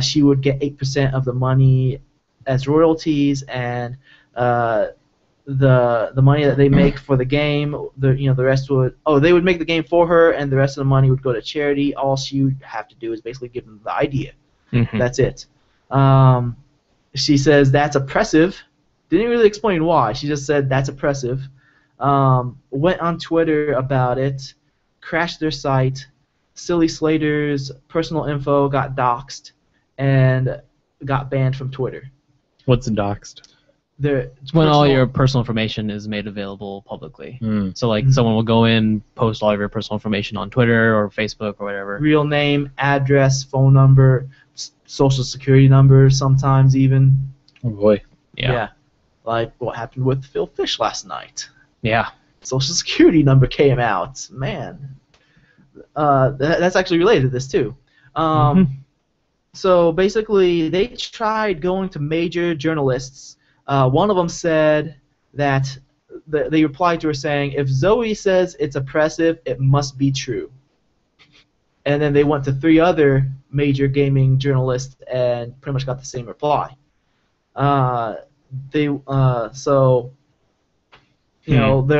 she would get 8% of the money as royalties, and the money that they make for the game, the rest would they would make the game for her, and the rest of the money would go to charity. All she would have to do is basically give them the idea. That's it. She says that's oppressive. Didn't really explain why. She just said that's oppressive. Went on Twitter about it, crashed their site. Silly Slater's personal info got doxxed and got banned from Twitter. What's doxed? It's when all your personal information is made available publicly. So like someone will go in, post all of your personal information on Twitter or Facebook or whatever. Real name, address, phone number, social security number, sometimes even. Oh boy. Yeah. Like what happened with Phil Fish last night. Yeah. Social security number came out. Man. That's actually related to this too. So basically, they tried going to major journalists. One of them said that they replied to her saying, if Zoe says it's oppressive, it must be true. And then they went to 3 other major gaming journalists and pretty much got the same reply. Their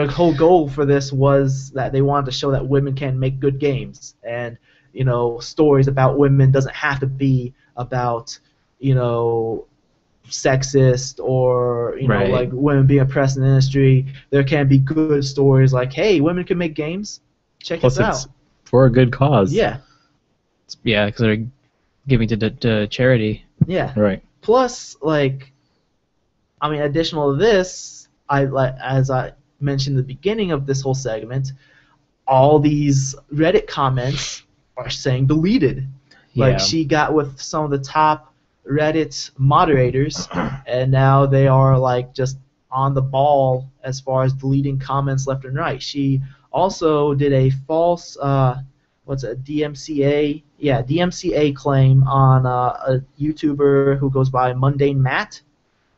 whole goal for this was that they wanted to show that women can make good games, and stories about women doesn't have to be about sexist or Right. like women being oppressed in the industry. There can be good stories like, hey, women can make games. Check Plus, this out. it's for a good cause. Yeah, Yeah, because they're giving to charity. yeah. Right. Plus, like, I mean, additional to this, as I mentioned at the beginning of this whole segment, all these Reddit comments are saying deleted. Like, Yeah. she got with some of the top Reddit moderators, and now they are like just on the ball as far as deleting comments left and right. She also did a false, DMCA? Yeah, DMCA claim on a YouTuber who goes by Mundane Matt.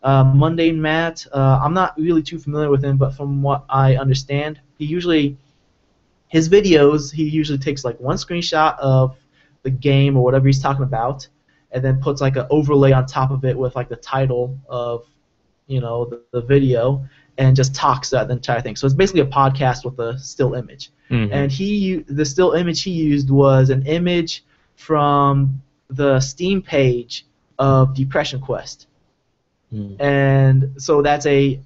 Mundane Matt, I'm not really too familiar with him, but from what I understand, his videos, he usually takes like one screenshot of the game or whatever he's talking about, and then puts like an overlay on top of it with like the title of, the video, and just talks about the entire thing. So it's basically a podcast with a still image. Mhm. And the still image he used was an image from the Steam page of Depression Quest. And so that's a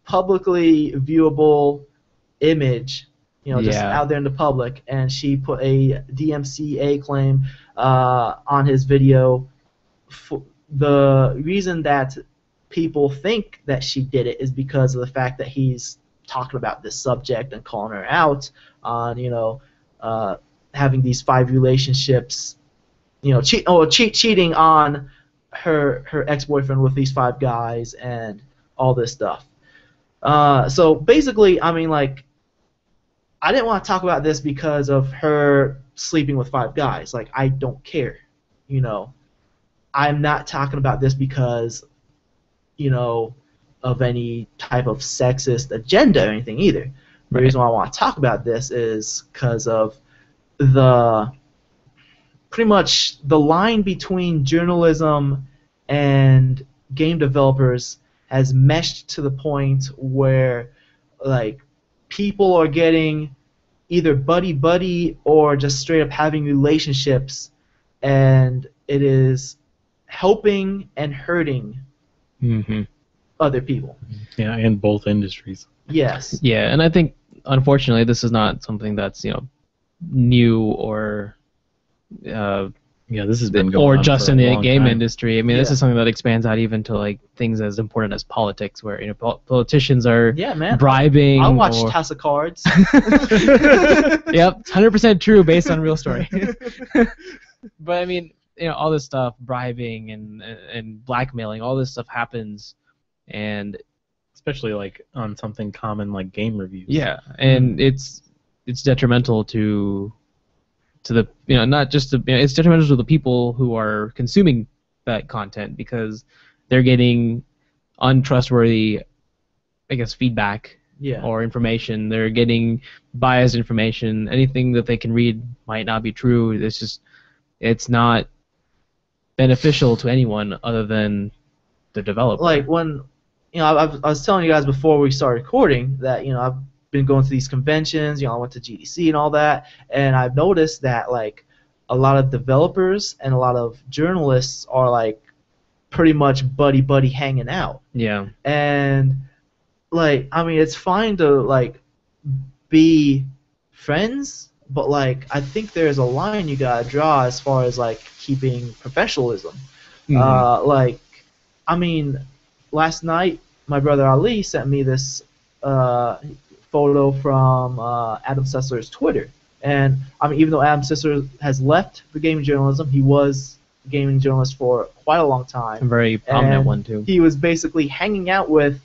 publicly viewable image, just Yeah. out there in the public. And she put a DMCA claim on his video. The reason that people think that she did it is because of the fact that he's talking about this subject and calling her out on, having these 5 relationships, cheating on her ex-boyfriend with these 5 guys and all this stuff. So basically, I mean, like, I didn't want to talk about this because of her sleeping with 5 guys. Like, I don't care, I'm not talking about this because, of any type of sexist agenda or anything either. The reason why I want to talk about this is because of pretty much the line between journalism and game developers has meshed to the point where, like, people are getting either buddy-buddy or just straight up having relationships, and it is helping and hurting Mhm. other people. Yeah, in both industries. Yes. Yeah, and I think unfortunately this is not something that's new or Yeah, this has been going or on just for in a the long game time. industry. I mean, this Yeah. is something that expands out even to like things as important as politics, where politicians are Yeah, man. bribing. I watched or... House of Cards. Yep, 100% true based on real story. But I mean, all this stuff, bribing and blackmailing, all this stuff happens, and Especially like on something common like game reviews. yeah, and it's detrimental to the not just the it's detrimental to the people who are consuming that content because they're getting untrustworthy, I guess, feedback Yeah. or information. They're getting biased information. Anything that they can read might not be true. It's not beneficial to anyone other than the developer. Like when, I was telling you guys before we started recording that, I've been going to these conventions, I went to GDC and all that, and I've noticed that, like, a lot of developers and a lot of journalists are, like, pretty much buddy-buddy hanging out. Yeah. And, like, I mean, it's fine to, like, be friends, but, like, I think there's a line you gotta draw as far as, like, keeping professionalism. Mhm. Like, I mean, last night my brother Ali sent me this photo from Adam Sessler's Twitter. And, I mean, even though Adam Sessler has left the gaming journalism, he was a gaming journalist for quite a long time. A very prominent And one too. He was basically hanging out with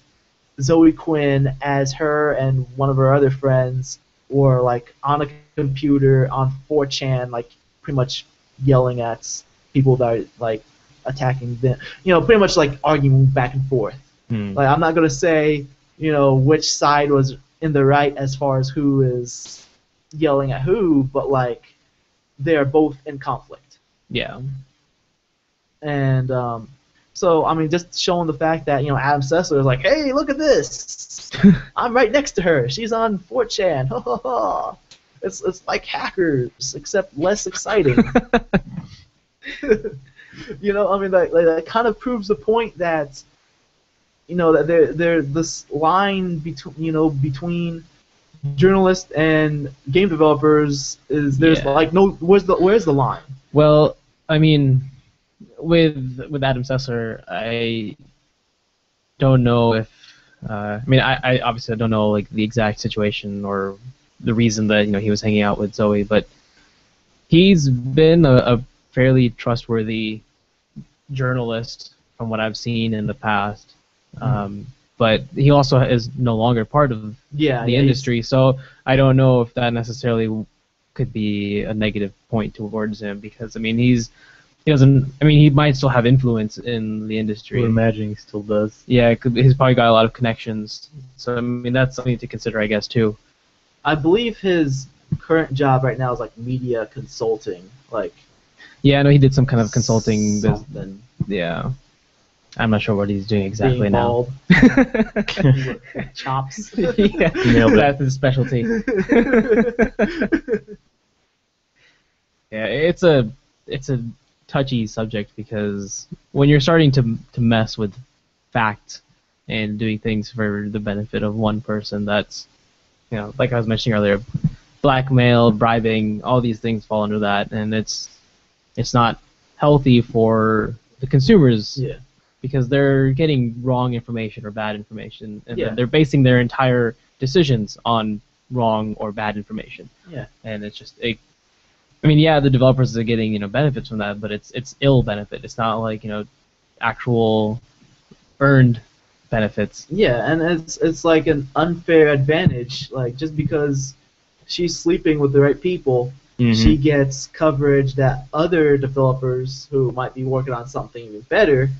Zoe Quinn as her and one of her other friends were, like, on a computer on 4chan, like, pretty much yelling at people that are, like, attacking them. Pretty much, like, arguing back and forth. Like, I'm not going to say, which side was in the right as far as who is yelling at who, but, like, they are both in conflict. Yeah. And so, I mean, just showing the fact that, Adam Sessler is like, hey, look at this. I'm right next to her. She's on 4chan. Ha, ha, ha. It's like Hackers, except less exciting. You know, I mean, like that kind of proves the point that, you know, that there this line between journalists and game developers is there's Yeah. like no where's the line? Well, I mean, with Adam Sessler, I don't know if I obviously don't know like the exact situation or the reason that he was hanging out with Zoe, but he's been a fairly trustworthy journalist from what I've seen in the past. But he also is no longer part of Yeah, the industry, so I don't know if that necessarily could be a negative point towards him, because I mean he doesn't. I mean, he might still have influence in the industry. I would imagine he still does. Yeah, he's probably got a lot of connections. So I mean, that's something to consider, I guess, too. I believe his current job right now is like media consulting, like Yeah, I know he did some kind of consulting. something. Yeah, I'm not sure what he's doing exactly Being now. bald, chops. Yeah, Nailed it. that's his specialty. Yeah, it's a touchy subject, because when you're starting to mess with facts and doing things for the benefit of one person, that's, like I was mentioning earlier, blackmail, bribing, all these things fall under that, and it's not healthy for the consumers. Yeah. Because they're getting wrong information or bad information, and Yeah. they're basing their entire decisions on wrong or bad information. Yeah. And it's just, I mean, yeah, the developers are getting benefits from that, but it's ill benefit. It's not like actual earned benefits. Yeah, and it's like an unfair advantage. Like, just because she's sleeping with the right people, she gets coverage that other developers who might be working on something even better,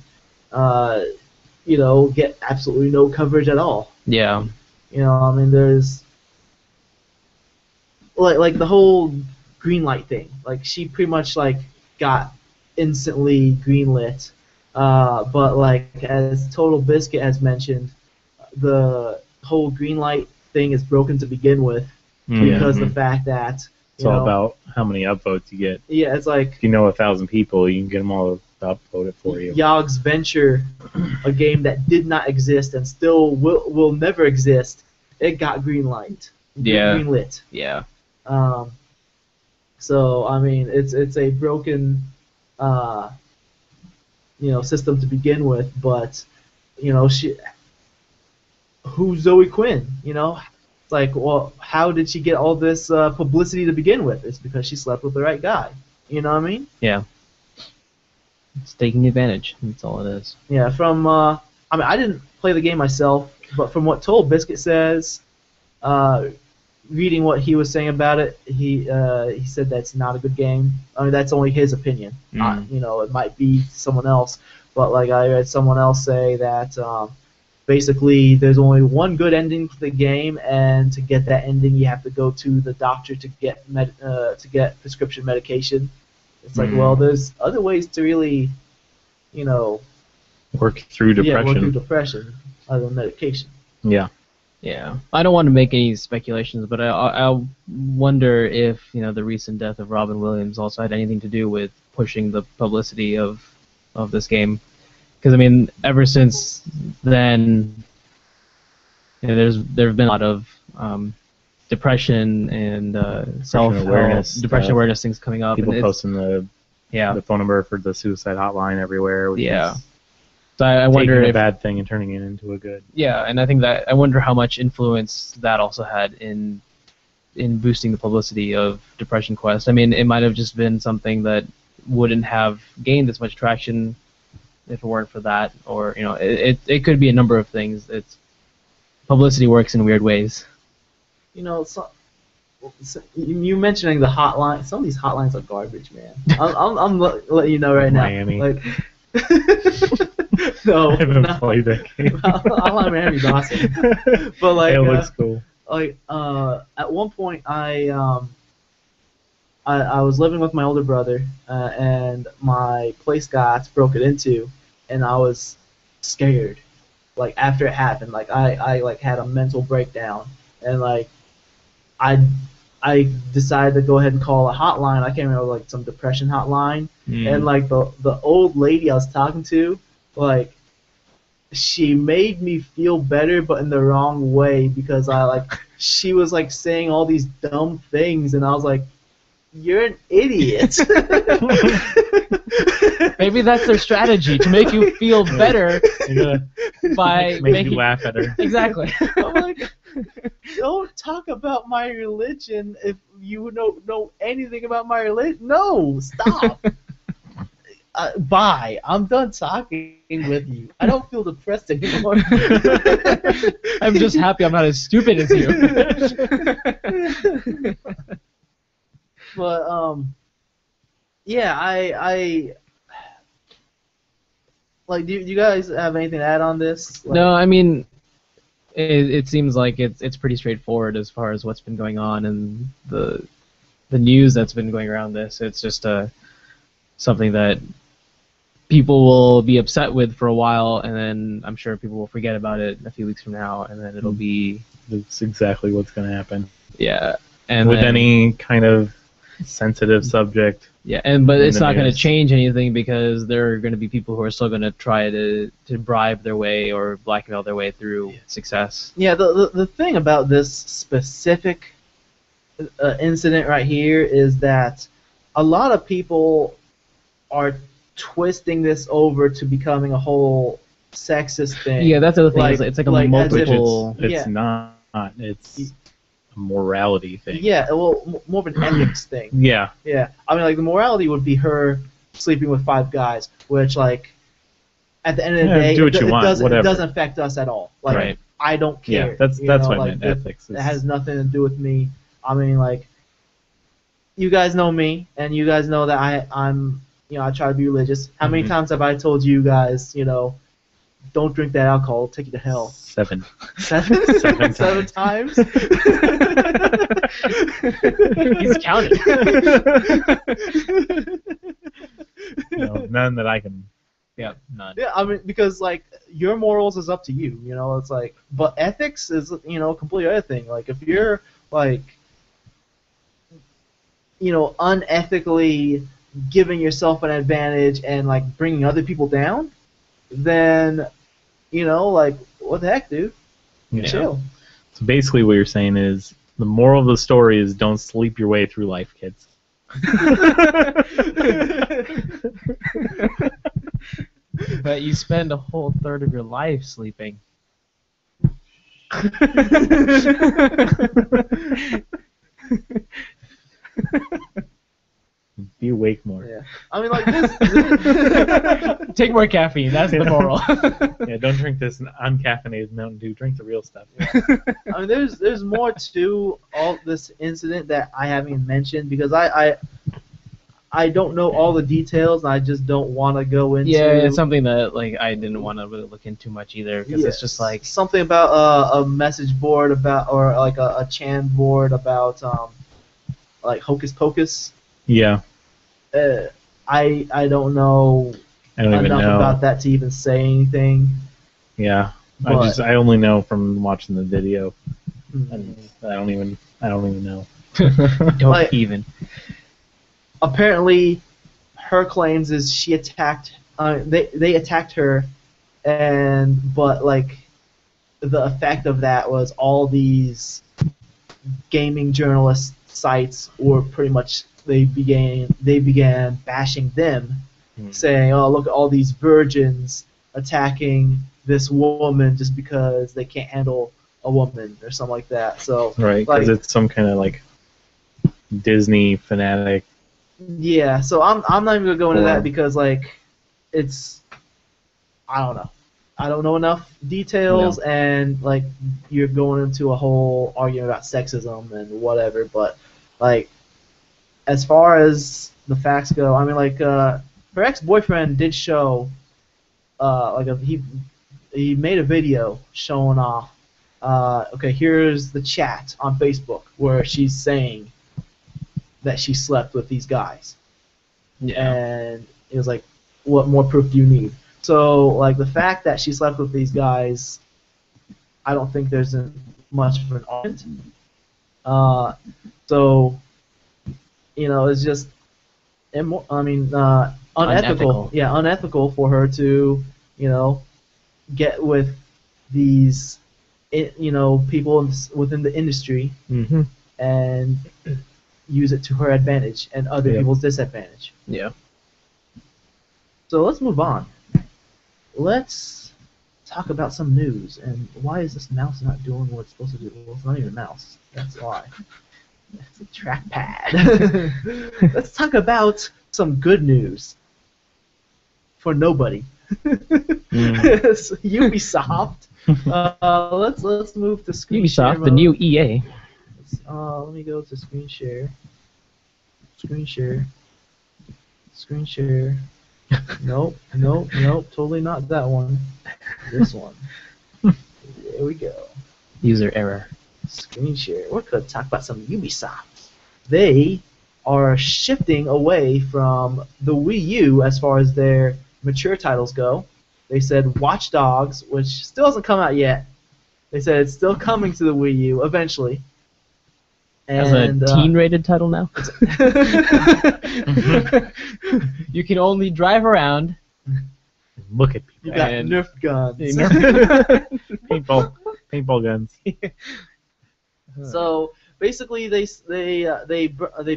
get absolutely no coverage at all. Yeah. I mean, there's like the whole green light thing. Like, she pretty much like got instantly greenlit. But like, as Total Biscuit has mentioned, the whole green light thing is broken to begin with, because the fact that It's all about how many upvotes you get. Yeah, it's like If you know 1,000 people, you can get them all to upvote it for you. Yogg's Venture, a game that did not exist and still will never exist. It got green light. Yeah. Greenlit. Yeah. So I mean, it's a broken, system to begin with. But who's Zoe Quinn? It's like, well, how did she get all this publicity to begin with? It's because she slept with the right guy. You know what I mean? Yeah. It's taking advantage. That's all it is. Yeah. From I didn't play the game myself, but from what Total Biscuit says, reading what he was saying about it, he said that's not a good game. I mean, that's only his opinion. It might be someone else, but like I read someone else say that basically there's only one good ending for the game, and to get that ending, you have to go to the doctor to get prescription medication. It's like, well, there's other ways to really, Work through depression. Yeah, work through depression other than medication. Yeah. Yeah, I don't want to make any speculations, but I wonder if the recent death of Robin Williams also had anything to do with pushing the publicity of this game, because I mean, ever since then, there have been a lot of depression and depression awareness things coming up. People and posting the phone number for the suicide hotline everywhere. Which is So I wonder taking if a bad thing and turning it into a good. Yeah, and I think that I wonder how much influence that also had in boosting the publicity of Depression Quest. I mean, it might have just been something that wouldn't have gained as much traction if it weren't for that, or it could be a number of things. It's publicity works in weird ways. You mentioning the hotline. Some of these hotlines are garbage, man. I'm letting you know right now. Miami. Like, no, I haven't not, played that game. Hotline Miami's awesome, but like, it looks cool. Like, at one point, I was living with my older brother, and my place got broken into, and I was scared. Like, after it happened, like I like had a mental breakdown, and like I I decided to go ahead and call a hotline. I can't remember, like some depression hotline, and like the old lady I was talking to, like she made me feel better, but in the wrong way, because she was like saying all these dumb things, and I was like, "You're an idiot." Maybe that's their strategy, to make you feel better by make making you laugh at her. Exactly. I'm like, don't talk about my religion if you don't know anything about my religion. No, stop. Bye. I'm done talking with you. I don't feel depressed anymore. I'm just happy I'm not as stupid as you. But yeah, I like. Do you guys have anything to add on this? Like, No, I mean, it seems like it's pretty straightforward as far as what's been going on and the news that's been going around this. It's just something that people will be upset with for a while, and then I'm sure people will forget about it a few weeks from now, and then it'll be That's exactly what's going to happen. yeah. And With then, any kind of sensitive subject. yeah, but it's the not going to news. change anything, because there are going to be people who are still going to try to bribe their way or blackmail their way through success. yeah, the thing about this specific incident right here is that a lot of people are twisting this over to becoming a whole sexist thing. Yeah, that's the other thing. Like- It's like a like as if multiple. It's Yeah. not. It's a morality thing. Yeah, well, more of an ethics thing. Yeah. Yeah, I mean, like the morality would be her sleeping with 5 guys, which like at the end of the Yeah, day, do what you want, it whatever. doesn't affect us at all. Like Right. I don't care. Yeah, that's you what know, I like, meant. it- Ethics. It has nothing to do with me. I mean, like you guys know me, and you guys know that I'm I try to be religious. How many Mhm. times have I told you guys, don't drink that alcohol, it'll take you to hell? 7. 7? 7 7 times? He's counted. No, none that I can. Yeah, none. Yeah, I mean, because like your morals is up to you, it's like, but ethics is a completely other thing. Like if you're like, unethically giving yourself an advantage and like bringing other people down, then like what the heck, dude? Yeah. Chill. So basically, what you're saying is the moral of the story is don't sleep your way through life, kids. But you spend a whole third of your life sleeping. Be awake more. Yeah. I mean, like this. Take more caffeine. That's the moral. Yeah, don't drink this uncaffeinated Mountain Dew. Drink the real stuff. I mean, there's more to all this incident that I haven't even mentioned because I don't know all the details. And I just don't want to go into. Yeah, it's something that like I didn't want to really look into much either, because it's just like something about a message board about, or like a Chan board about like Hocus Pocus. Yeah, I don't know I don't even enough know. about that to even say anything. Yeah, But- I only know from watching the video, Hmm. and I don't even know. don't Like- even. Apparently, her claims is she attacked. They attacked her, but like the effect of that was all these gaming journalist sites were pretty much they began bashing them, saying, "Oh, look at all these virgins attacking this woman just because they can't handle a woman," or something like that. So Right, because like- it's some kind of like Disney fanatic. yeah, so I'm not even gonna go into Or- that because like it's I don't know. I don't know enough details, and like you're going into a whole argument about sexism and whatever. But like as far as the facts go, I mean like her ex-boyfriend did show he made a video showing off. Okay, here's the chat on Facebook where she's saying that she slept with these guys. And it was like, what more proof do you need? So, like, the fact that she slept with these guys, I don't think there's much of an argument. So it's just unethical. Unethical. Yeah, unethical for her to get with these people within the industry Mm-hmm. and use it to her advantage and other Yeah. people's disadvantage. Yeah. So let's move on. Let's talk about some news. And why is this mouse not doing what it's supposed to do? Well, it's not even a mouse. That's why. It's a trackpad. Let's talk about some good news for nobody. It's Ubisoft. Let's move to screen share Ubisoft, the mode. new E EA. Let me go to screen share. Screen share. Screen share. Nope, totally not that one. This one. There we go. User error. Screen share. We're going to talk about some Ubisoft. They are shifting away from the Wii U as far as their mature titles go. They said Watch Dogs, which still hasn't come out yet. They said it's still coming to the Wii U eventually. As a And, teen-rated title now. You can only drive around. Look at you people. got And- Nerf guns. Paintball guns. So basically, they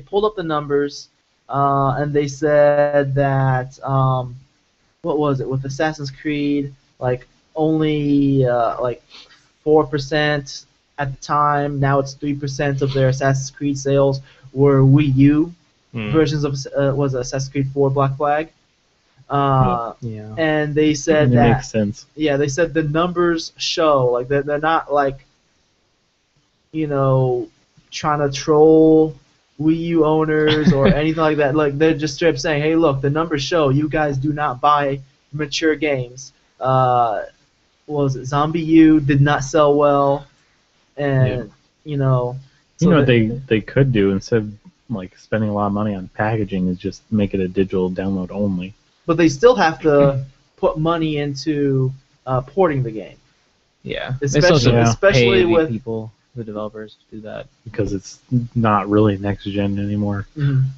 pulled up the numbers, and they said that what was it with Assassin's Creed? Like only like 4% at the time. Now it's 3% of their Assassin's Creed sales were Wii U versions of was Assassin's Creed 4 Black Flag. Yeah. And they said It that makes sense. yeah, they said the numbers show like they're not like trying to troll Wii U owners or anything like that. Like they're just straight up saying, hey, look, the numbers show you guys do not buy mature games. What was it? Zombie U did not sell well, and You know what they could do instead of like spending a lot of money on packaging is just make it a digital download only. but they still have to put money into porting the game. Yeah. Especially with people, the developers, to do that. Because it's not really next gen anymore.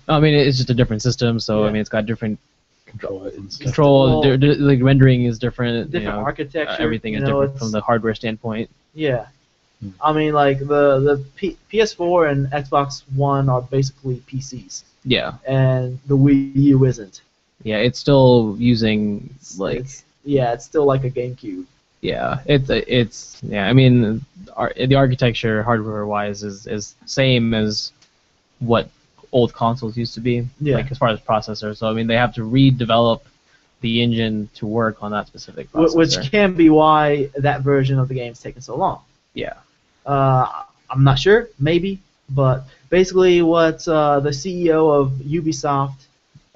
I mean, it's just a different system, so Yeah. I mean, it's got different Controls and stuff. control. Well, like rendering is different. different architecture. Everything is different from the hardware standpoint. Yeah. Hmm. I mean, like the PS4 and Xbox One are basically PCs, Yeah. and the Wii U isn't. Yeah. It's still using like. It's still like a GameCube. Yeah, it's yeah. I mean, the architecture, hardware-wise, is same as what old consoles used to be. Yeah. Like as far as processors. So I mean, they have to redevelop the engine to work on that specific processor. Which can be why that version of the game's taking so long. Yeah. I'm not sure, maybe, but basically what the CEO of Ubisoft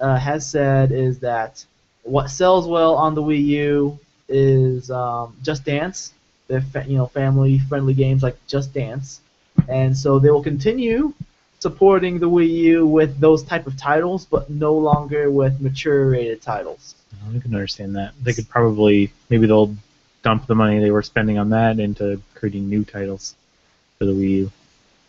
has said is that what sells well on the Wii U is Just Dance. They're family-friendly games like Just Dance, and so they will continue supporting the Wii U with those type of titles, but no longer with mature-rated titles. I can understand that. They could probably maybe they'll dump the money they were spending on that into creating new titles for the Wii U.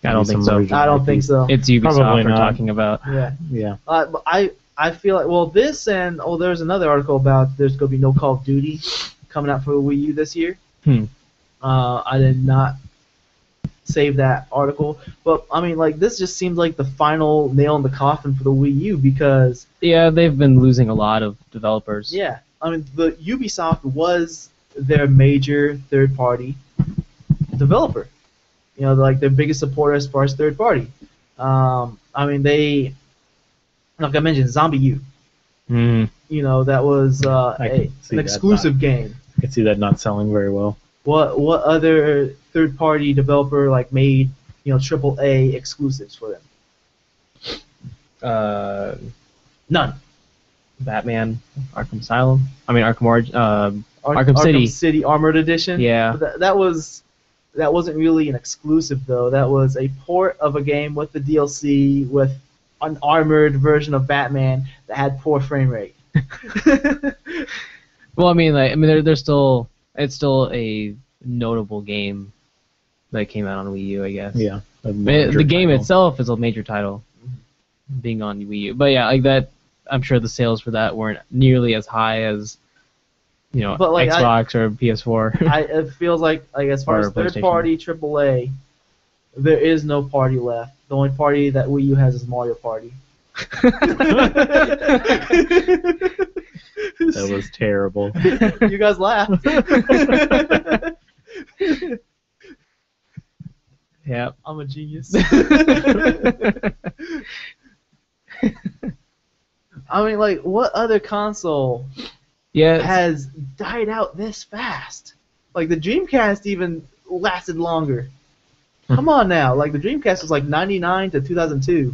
I don't Maybe think some so. original I don't think IPs. so. It's Ubisoft Probably we're not. talking about. Yeah. Yeah. But I feel like this and there's another article about there's going to be no Call of Duty coming out for the Wii U this year. I did not save that article, but I mean like this just seems like the final nail in the coffin for the Wii U because Yeah, they've been losing a lot of developers. yeah, I mean the Ubisoft was their major third-party developer. Like their biggest supporter as far as third-party. I mean they. Like I mentioned, Zombie U. That was can see an that exclusive game. I could see that not selling very well. What other third-party developer made AAA exclusives for them? None. Batman, Arkham Asylum. I mean Arkham Origin. Arkham Arkham City. City Armored Edition. Yeah. That wasn't really an exclusive though. That was a port of a game with the DLC with an armored version of Batman that had poor frame rate. Well, I mean, it's still a notable game that came out on Wii U, I guess. Yeah. a larger The game title. itself is a major title, being on Wii U. But yeah, like that, I'm sure the sales for that weren't nearly as high as, But, like, Xbox or PS4. It feels like as far Or as PlayStation. third party AAA, there is no party left. The only party that Wii U has is Mario Party. That was terrible. You guys laughed. Yeah. I'm a genius. I mean, like, what other console Yeah. has died out this fast? Like, the Dreamcast even lasted longer. Come on now. Like, the Dreamcast was like 99 to 2002.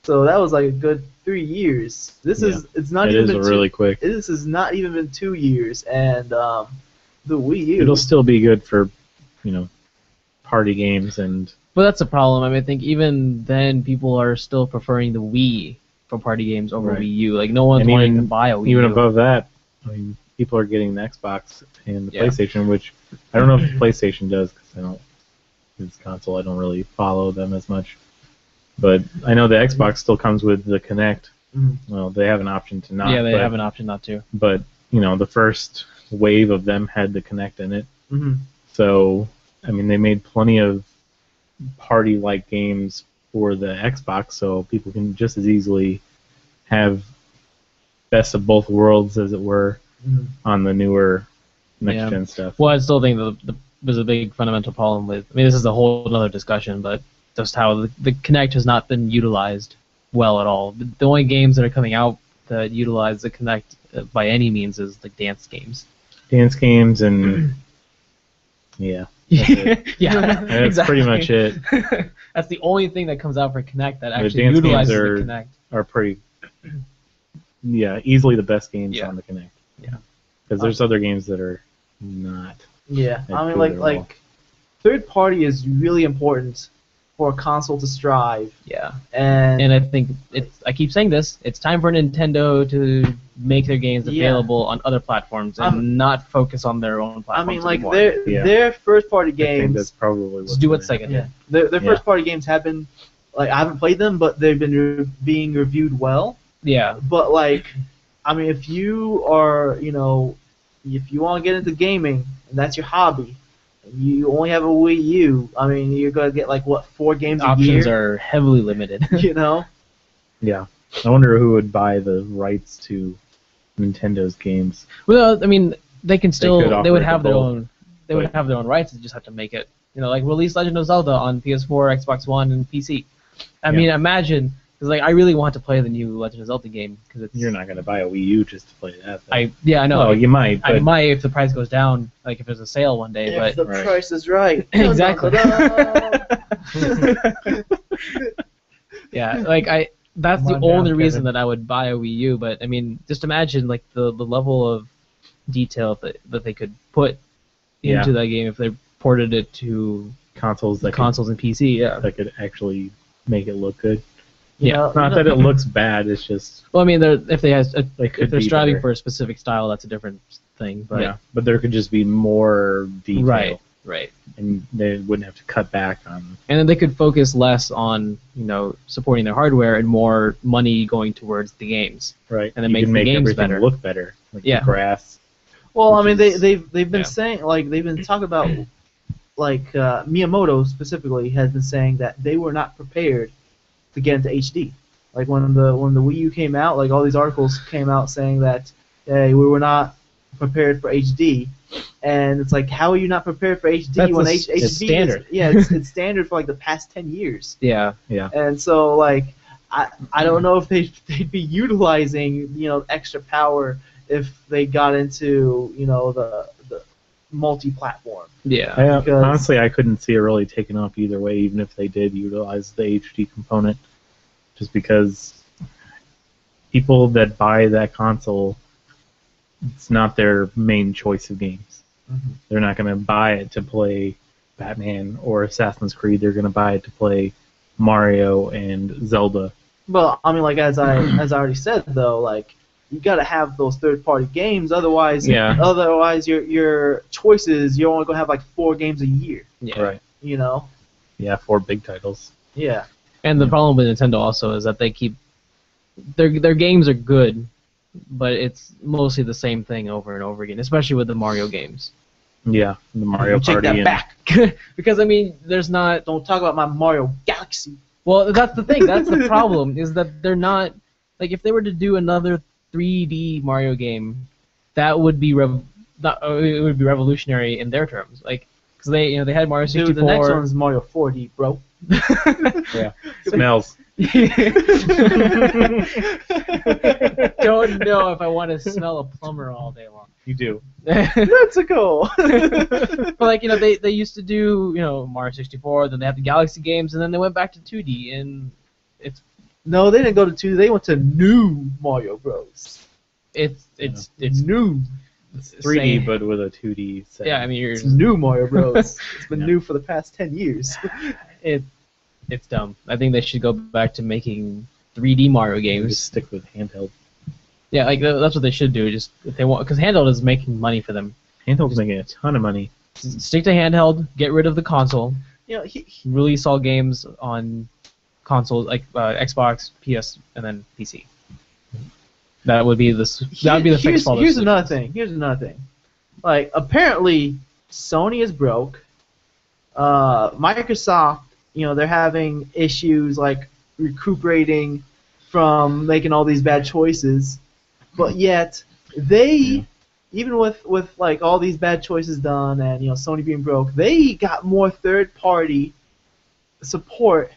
So that was like a good 3 years. It's not It even is been really quick. This has not even been 2 years, and the Wii U. It'll still be good for, party games and But that's the problem. I mean, I think even then, people are still preferring the Wii for party games over Right. Wii U. Like, no one's And wanting even- to buy a Wii even U. above that. I mean, people are getting the Xbox and the Yeah. PlayStation, which I don't know if PlayStation does because this console I don't really follow them as much. But I know the Xbox still comes with the Kinect. Mhm. Well, they have an option to not. Yeah, they but, have an option not to. But the first wave of them had the Kinect in it. Mhm. So I mean, they made plenty of party-like games for the Xbox, so people can just as easily have best of both worlds, as it were, Mhm. on the newer Yeah. next-gen stuff. Well, I still think there's a big fundamental problem with. I mean, this is a whole other discussion, but just how the Kinect has not been utilized well at all. The only games that are coming out that utilize the Kinect by any means is like dance games. Dance games and yeah, Yeah, that's pretty much it. That's the only thing that comes out for Kinect that actually dance games utilizes are- the Kinect. Are pretty, easily the best games Yeah. on the Kinect. Yeah. Because there's other games that are not. Yeah, That's I mean, good like at all. like third party is really important for a console to strive, Yeah, and and I think I keep saying this. It's time for Nintendo to make their games Yeah. available on other platforms and not focus on their own I platforms mean, like anymore. their first party I think that's games. probably Just do what what's gonna Sega happen. did. Their Yeah. first party games have been like I haven't played them, but they've been being reviewed well. Yeah, But like, I mean, if you are, if you want to get into gaming and that's your hobby, and you only have a Wii U, I mean, you're gonna get like what 4 games a options year, are heavily limited. you know? Yeah. I wonder who would buy the rights to Nintendo's games. Well, I mean, they can still. could They would offer have the their both, own. They would but- have their own rights. They just have to make it. Like release Legend of Zelda on PS4, Xbox One, and PC. I Yeah. mean, imagine because like I really want to play the new Legend of Zelda game because it's. You're not going to buy a Wii U just to play that. though. I know. Well, you might, but I might if the price goes down, like if there's a sale one day, If but the Right. price is right. Exactly. Da-da-da-da. yeah, like that's Come the on down, only reason Kevin. that I would buy a Wii U. But I mean, just imagine like the level of detail that they could put Yeah. into that game if they ported it to consoles the that consoles and PC. Yeah. that could actually make it look good. You know, Not that it looks bad. It's just Well, I mean, if They if could they're be striving better. for a specific style, that's a different thing. But yeah. But there could just be more detail, right. and they wouldn't have to cut back on. And then they could focus less on supporting their hardware and more money going towards the games. Right. And then you make can the make games everything better. look better. Like Yeah. the grass. Well, I which mean, is- they've been yeah. saying they've been talking about Miyamoto specifically has been saying that they were not prepared to get into HD. Like when the Wii U came out, like all these articles came out saying that hey, we were not prepared for HD, and it's like how are you not prepared for HD That's when it's HD standard. it's standard for like the past 10 years. Yeah. And so, like, I don't know if they'd be utilizing, extra power if they got into, the multi-platform. Yeah. Because- Honestly, I couldn't see it really taking off either way, even if they did utilize the HD component. Just because people that buy that console, it's not their main choice of games. Mhm. They're not going to buy it to play Batman or Assassin's Creed. They're going to buy it to play Mario and Zelda. Well, I mean, like as I already said though, like you got to have those third-party games, otherwise, Yeah. your choices, you're only gonna have like 4 games a year, Yeah. Right. you know. Yeah, 4 big titles. Yeah. And the problem with Nintendo also is that they keep their games are good, but it's mostly the same thing over and over again, especially with the Mario games. Yeah, the Mario Take Party. that and back. Because I mean, there's not. Don't talk about my Mario Galaxy. Well, that's the thing. That's the problem is that they're not like if they were to do another 3D Mario game, that would be it would be revolutionary in their terms. Like because they had Mario 64. Dude, the next one's Mario 4D, bro. Yeah, smells. Don't know if I want to smell a plumber all day long. You do. That's a goal. But like they used to do Mario 64, then they had the Galaxy games, and then they went back to 2D, and No, they didn't go to 2D. They went to New Mario Bros. it's New. it's 3D, same. but with a 2D set. Yeah, I mean It's New Mario Bros. It's been Yeah. new for the past 10 years. It's dumb. I think they should go back to making 3D Mario Just games. stick with handheld. Yeah, like that's what they should do. Just if they want, because handheld is making money for them. Handheld's making a ton of money. Stick to handheld. Get rid of the console. You know, Release all games on consoles like Xbox, PS, and then PC. That would be the fix for all those Here's another solutions. thing. Here's another thing. Like apparently, Sony is broke. Microsoft, they're having issues like recuperating from making all these bad choices, but yet they, even with like all these bad choices done and Sony being broke, they got more third-party support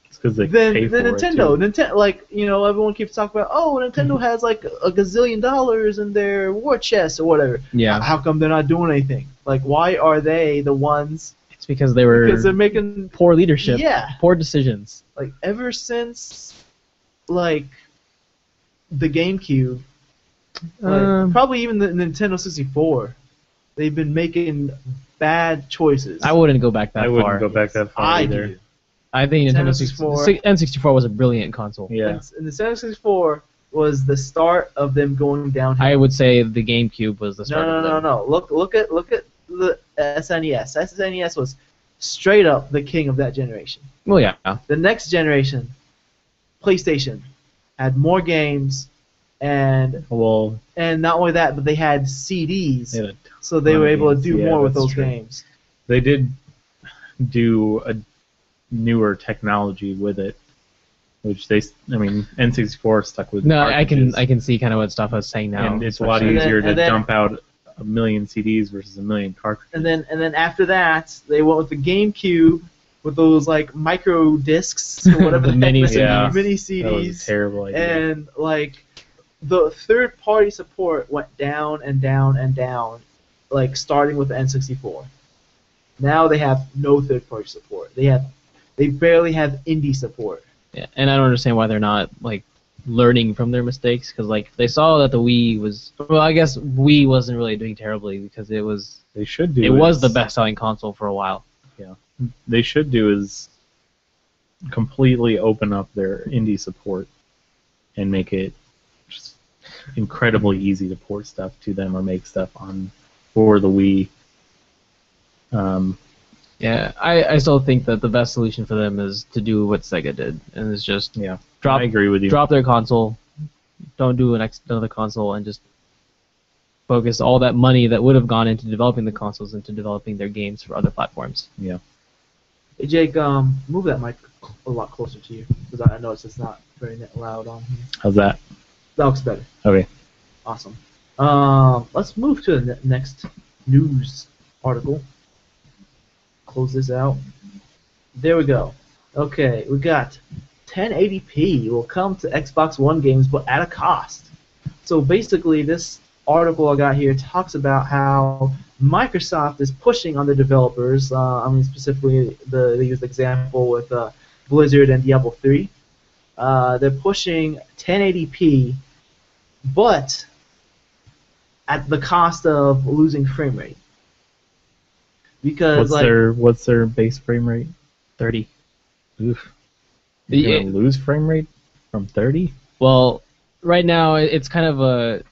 It's because they than pay for Nintendo. it too. Nintendo, like everyone keeps talking about, oh, Nintendo has like a gazillion dollars in their war chest or whatever. Yeah, How come they're not doing anything? Like, why are they the ones? it's because they were Because they're making, poor leadership, yeah, poor decisions. like ever since like the GameCube, like, probably even the Nintendo 64, they've been making bad choices. I wouldn't go back that I far. wouldn't go back that far I either. do. I think Nintendo Nintendo 64 N64 was a brilliant console. Yeah. And the Nintendo 64 was the start of them going downhill. I would say the GameCube was the start of them. No. Look at the SNES. SNES was straight up the king of that generation. Well, yeah. The next generation, PlayStation, had more games, and Well, not only that, but they had CDs, they had a so they ton were of able to games. do Yeah, more with that's those true. games. They did do a newer technology with it, which N64 stuck with. No, cartridges, I can see kind of what stuff I was saying now. and it's a lot And then- easier to and then- dump out a million CDs versus a million cartridges. And then after that, they went with the GameCube with those like micro discs or whatever The the mini heck they- CDs. mini That was CDs. a terrible idea. And like the third-party support went down and down and down, like starting with the N64. Now they have no third-party support. They barely have indie support. Yeah, and I don't understand why they're not like learning from their mistakes because like they saw that the Wii was I guess Wii wasn't really doing terribly because it was They should do. the best-selling console for a while. They should do is completely open up their indie support and make it just incredibly easy to port stuff to them or make stuff on for the Wii. Yeah, I still think that the best solution for them is to do what Sega did and is just Yeah, drop I agree with you. drop their console, don't do another console, and just focus all that money that would have gone into developing the consoles into developing their games for other platforms. Yeah. Hey Jake, move that mic a lot closer to you because I noticed it's not very loud on here. How's that? That looks better. Okay. Awesome. Let's move to the next news article. Close this out. There we go. Okay, we got 1080p will come to Xbox One games, but at a cost. So basically, this article I got here talks about how Microsoft is pushing on the developers. Specifically, they use the example with Blizzard and Diablo 3. They're pushing 1080p, but at the cost of losing frame rate. Because What's their base frame rate? 30. Oof. You're gonna lose frame rate from 30? Well, right now it's kind of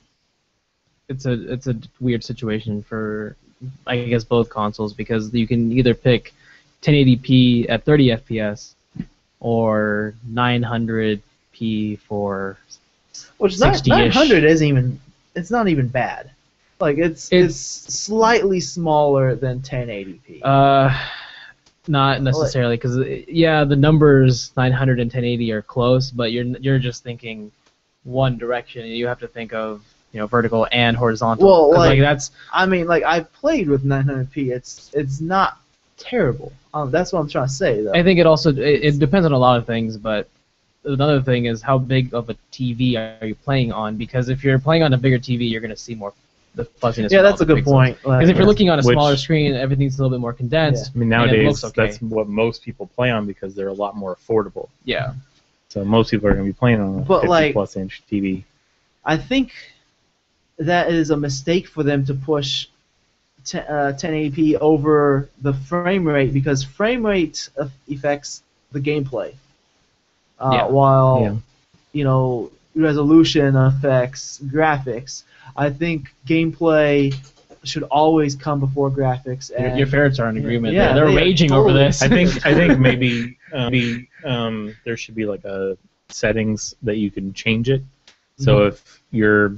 it's a weird situation for I guess both consoles because you can either pick 1080p at 30 FPS or 900p for Which 60-ish. 900 isn't even. It's not even bad. Like it's slightly smaller than 1080p. Not necessarily, because the numbers 900 and 1080 are close, but you're just thinking one direction, and you have to think of vertical and horizontal. Well, like that's. I mean, like I've played with 900p. It's not terrible. That's what I'm trying to say, though. I think it depends on a lot of things, but another thing is how big of a TV are you playing on? Because if you're playing on a bigger TV, you're going to see more the fuzziness. Yeah, that's a good point. Because if you're looking on a smaller screen, everything's a little bit more condensed. I mean, nowadays okay. that's what most people play on because they're a lot more affordable. Yeah. So most people are going to be playing on a 50+ inch TV. I think that is a mistake for them to push 1080p over the frame rate, because frame rate affects the gameplay, while resolution affects graphics. I think gameplay should always come before graphics. And your ferrets are in agreement. Yeah, they're raging totally. over this. I think maybe there should be like a settings that you can change it. So if you're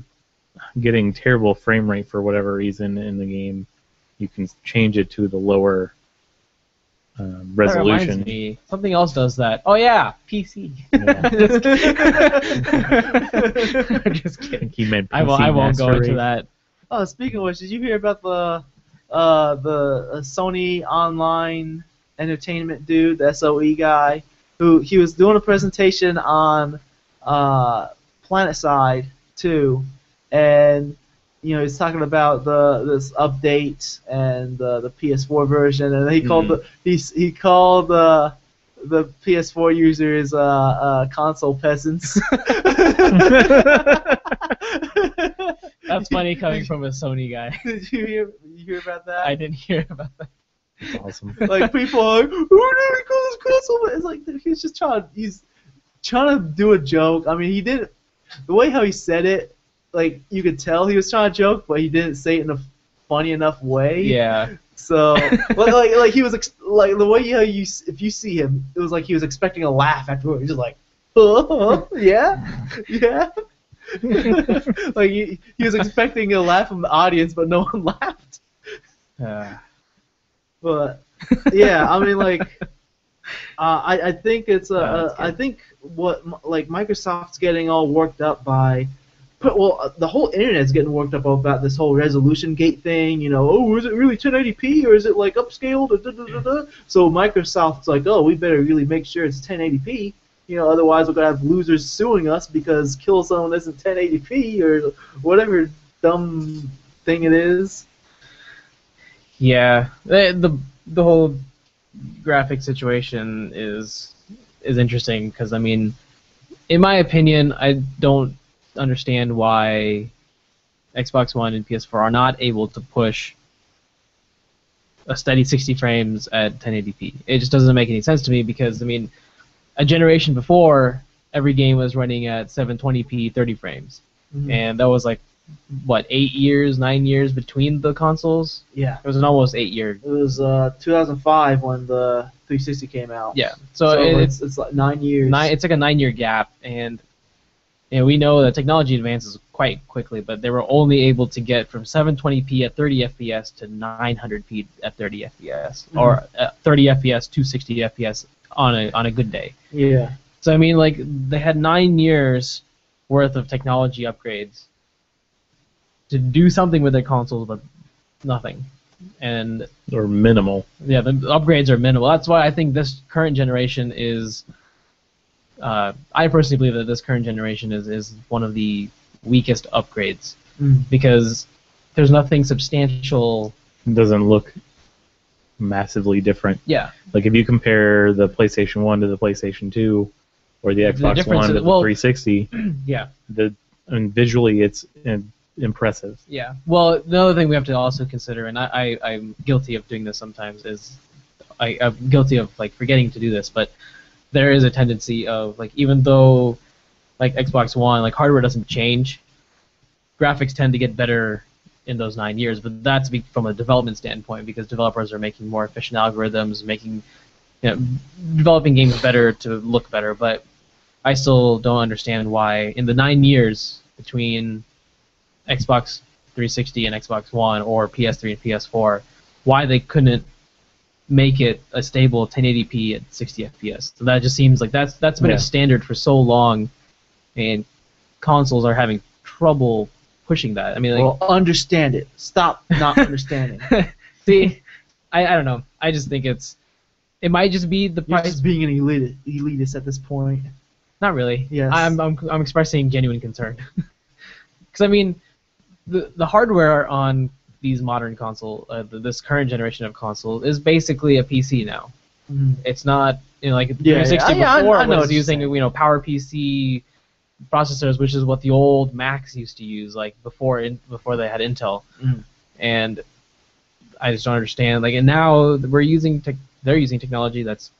getting terrible frame rate for whatever reason in the game, you can change it to the lower resolution. That reminds me, something else does that. Oh yeah, PC. Just kidding. He meant PC I won't go Master into Race. that. Oh, speaking of which, did you hear about the Sony Online Entertainment dude, the SOE guy, who he was doing a presentation on PlanetSide 2, and he's talking about this update and the PS4 version, and he called the PS4 users console peasants. That's funny coming from a Sony guy. Did you hear about that? I didn't hear about that. That's awesome. Like, people are like, who do we call this console? It's like he's trying to do a joke. I mean, he didn't. The way how he said it, like, you could tell he was trying to joke, but he didn't say it in a funny enough way. Yeah. So, like he was like the way how if you see him, it was like he was expecting a laugh afterward. He's just like, yeah. Like he was expecting a laugh from the audience, but no one laughed. But yeah, I mean, like, I think it's I think what Microsoft's getting all worked up by. The whole internet's getting worked up about this whole resolution gate thing. Oh, is it really 1080p or is it like upscaled? So Microsoft's like, oh, we better really make sure it's 1080p. Otherwise we're gonna have losers suing us because Killzone isn't 1080p or whatever dumb thing it is. Yeah, the whole graphic situation is interesting because, I mean, in my opinion, I don't understand why Xbox One and PS4 are not able to push a steady 60 frames at 1080p. It just doesn't make any sense to me because, I mean, a generation before, every game was running at 720p 30 frames. And that was like, what, 9 years between the consoles? Yeah. It was an almost 8-year. It was 2005 when the 360 came out. Yeah. So it's like 9 years. It's like a 9-year gap, and we know that technology advances quite quickly, but they were only able to get from 720p at 30 FPS to 900p at 30 FPS, or 30 FPS to 60 FPS on a good day. Yeah. So I mean, like, they had 9 years worth of technology upgrades to do something with their consoles, but nothing. Or minimal. Yeah, the upgrades are minimal. That's why I think this current generation is. I personally believe that this current generation is one of the weakest upgrades because there's nothing substantial. It doesn't look massively different. Yeah. Like if you compare the PlayStation 1 to the PlayStation 2 or the Xbox One to the 360, yeah. Visually it's impressive. Yeah. Well, the other thing we have to also consider, and I'm guilty of doing this sometimes, is I'm guilty of forgetting to do this, but there is a tendency of even though Xbox One hardware doesn't change, graphics tend to get better in those 9 years, but that's from a development standpoint because developers are making more efficient algorithms, developing games better to look better. But I still don't understand why in the 9 years between Xbox 360 and Xbox One or PS3 and PS4, why they couldn't make it a stable 1080p at 60 FPS. So that just seems like that's been a standard for so long, and consoles are having trouble pushing that. I mean, well, understand it. Stop not understanding. See, I don't know. I just think it might just be the You're price. just being an elitist at this point. Not really. Yes. I'm expressing genuine concern. Because I mean, the hardware on these modern this current generation of console is basically a PC now. Mhm. It's not like 360 Yeah, before I know was what you're using saying. PowerPC processors, which is what the old Macs used to use, like before they had Intel. Mhm. And I just don't understand. And now they're using technology that's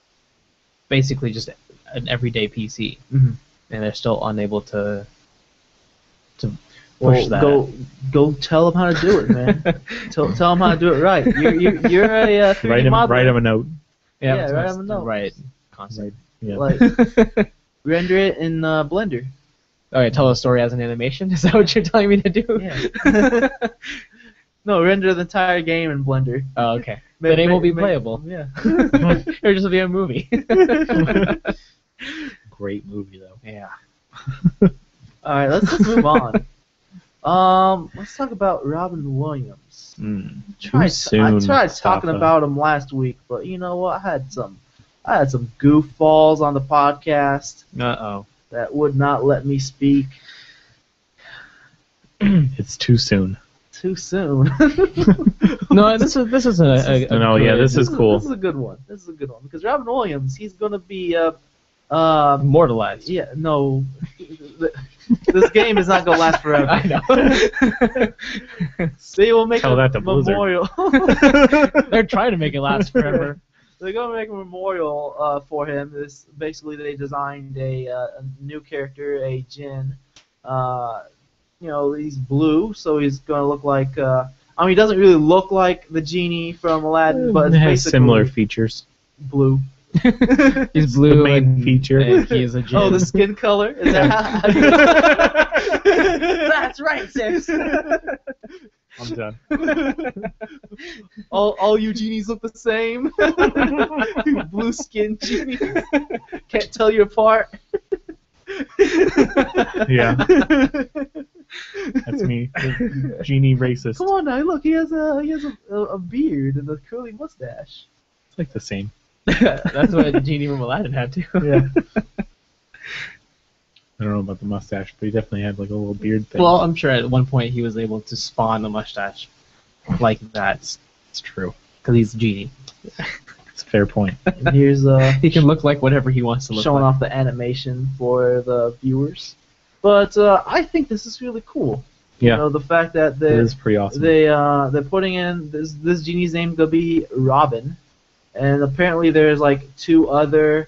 basically just an everyday PC, Mhm. and they're still unable to push that. Go tell them how to do it, man. tell them how to do it right. You're a 3D modeler. Write him a note. Yeah, that's write what's them a note. Right. Concept. Yeah. Like render it in Blender. Okay, tell a story as an animation. Is that what you're telling me to do? Yeah. No, render the entire game in Blender. Oh, okay. The game will be playable. Yeah. Or just will be a movie. Great movie though. Yeah. All right, let's move on. Let's talk about Robin Williams. Too soon. I tried talking Mustafa. about him last week, but you know what? I had some goofballs on the podcast Uh-oh. that would not let me speak It's too soon. too soon. No, this is a No, yeah, this is cool. This is a good one. This is a good one because Robin Williams, he's gonna be immortalized. yeah, no, this game is not gonna last forever. I know. They will make Tell a that to Blizzard. memorial. They're trying to make it last forever. They're gonna make a memorial for him. This basically they designed a new character, a Jinn. He's blue, so he's gonna look like. I mean, he doesn't really look like the genie from Aladdin, but It it's has basically similar features. blue. He's blue. The main and, feature. and he is a djinn. Oh, the skin color? Is that how That's right, sis. I'm done. all you genies look the same. Blue skin genies. Can't tell you apart. Yeah, that's me. Genie racist. Come on now, look, he has a beard and a curly mustache. It's like the same. That's what Genie from Aladdin had too. Yeah. I don't know about the mustache, but he definitely had like a little beard thing. Well, I'm sure at one point he was able to spawn a mustache like that it's true. because he's Genie. It's a fair point. And here's He can look like whatever he wants to look showing like. off the animation for the viewers. But I think this is really cool. Yeah, The fact that it is pretty awesome. they're putting in this genie's name gonna be Robin, and apparently there's like 2 other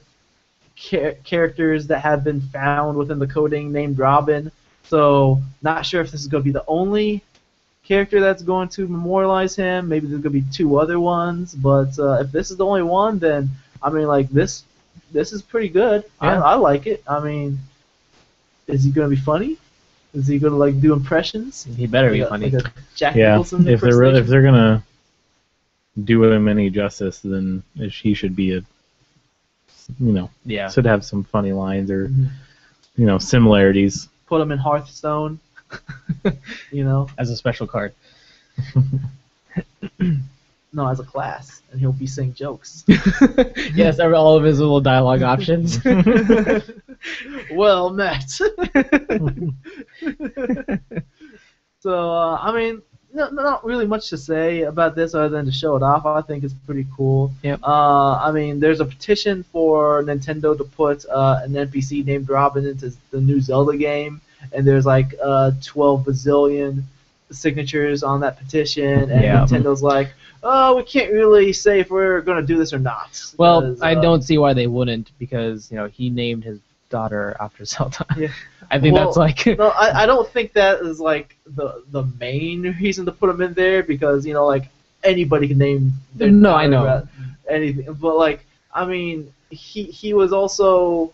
characters that have been found within the coding named Robin. So not sure if this is gonna be the only character that's going to memorialize him. Maybe there's gonna be 2 other ones. But if this is the only one, then I mean, like this is pretty good. Yeah. I like it. I mean, is he gonna be funny? Is he gonna like do impressions? He better be Like a- funny. like a Jack Yeah, Nicholson if impersonation? they're gonna do him any justice, then he should be Yeah. should have some funny lines or Mhm. similarities. Put him in Hearthstone. As a special card. No, as a class, and he'll be saying jokes. Yes, all of his little dialogue options. Well met. So I mean, not really much to say about this other than to show it off. I think it's pretty cool. Yep. I mean, there's a petition for Nintendo to put an NPC named Robin into the new Zelda game, and there's like 12 bazillion signatures on that petition, and Yeah. Nintendo's like, oh, we can't really say if we're gonna do this or not. Well, because, I don't see why they wouldn't, because he named daughter after Zelda. Yeah. I think Well, that's like No, I don't think that is like the main reason to put him in there because like anybody can name their No, I daughter know. about anything, but like I mean he was also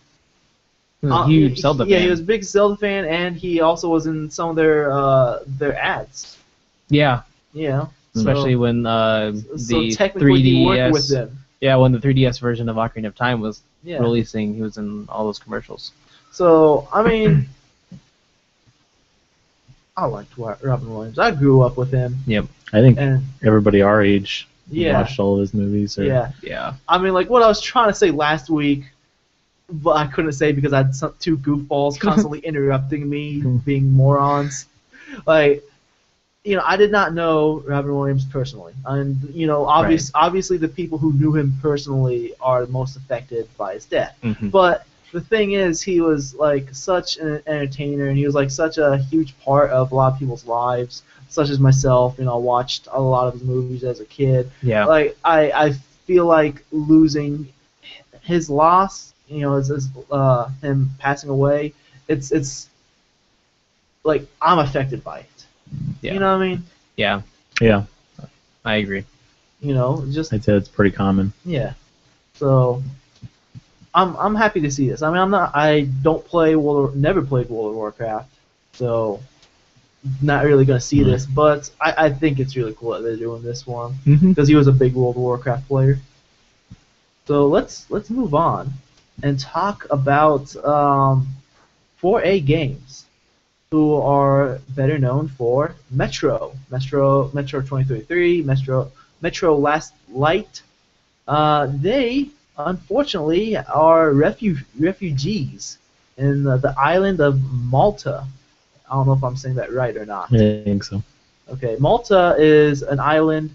he was a huge Zelda yeah, fan. he was a big Zelda fan, and he also was in some of their ads. Yeah, Yeah, especially so, when so the technically he worked 3DS with them. Yeah, when the 3DS version of Ocarina of Time was Yeah. releasing, he was in all those commercials. So I mean, I liked Robin Williams. I grew up with him, Yep. I think and everybody our age yeah, watched all his movies. Or, yeah. Yeah. I mean, like what I was trying to say last week, but I couldn't say because I had two goofballs constantly interrupting me, being morons. Like, I did not know Robin Williams personally, and obviously the people who knew him personally are most affected by his death. Mhm. But the thing is, he was like such an entertainer, and he was like such a huge part of a lot of people's lives, such as myself. I watched a lot of his movies as a kid. Yeah. Like I feel like losing his loss, is him passing away. It's like I'm affected by it. Yeah. You know what I mean? Yeah, Yeah, I agree. Just I'd say it's pretty common. yeah. So I'm happy to see this. I mean, I don't play never played World of Warcraft, so not really gonna see this. But I think it's really cool that they're doing this one Mm-hmm. because he was a big World of Warcraft player. So let's move on and talk about 4A Games, who are better known for Metro 2033, Metro Last Light. They unfortunately are refugees in the island of Malta. I don't know if I'm saying that right or not. I think so. Okay, Malta is an island.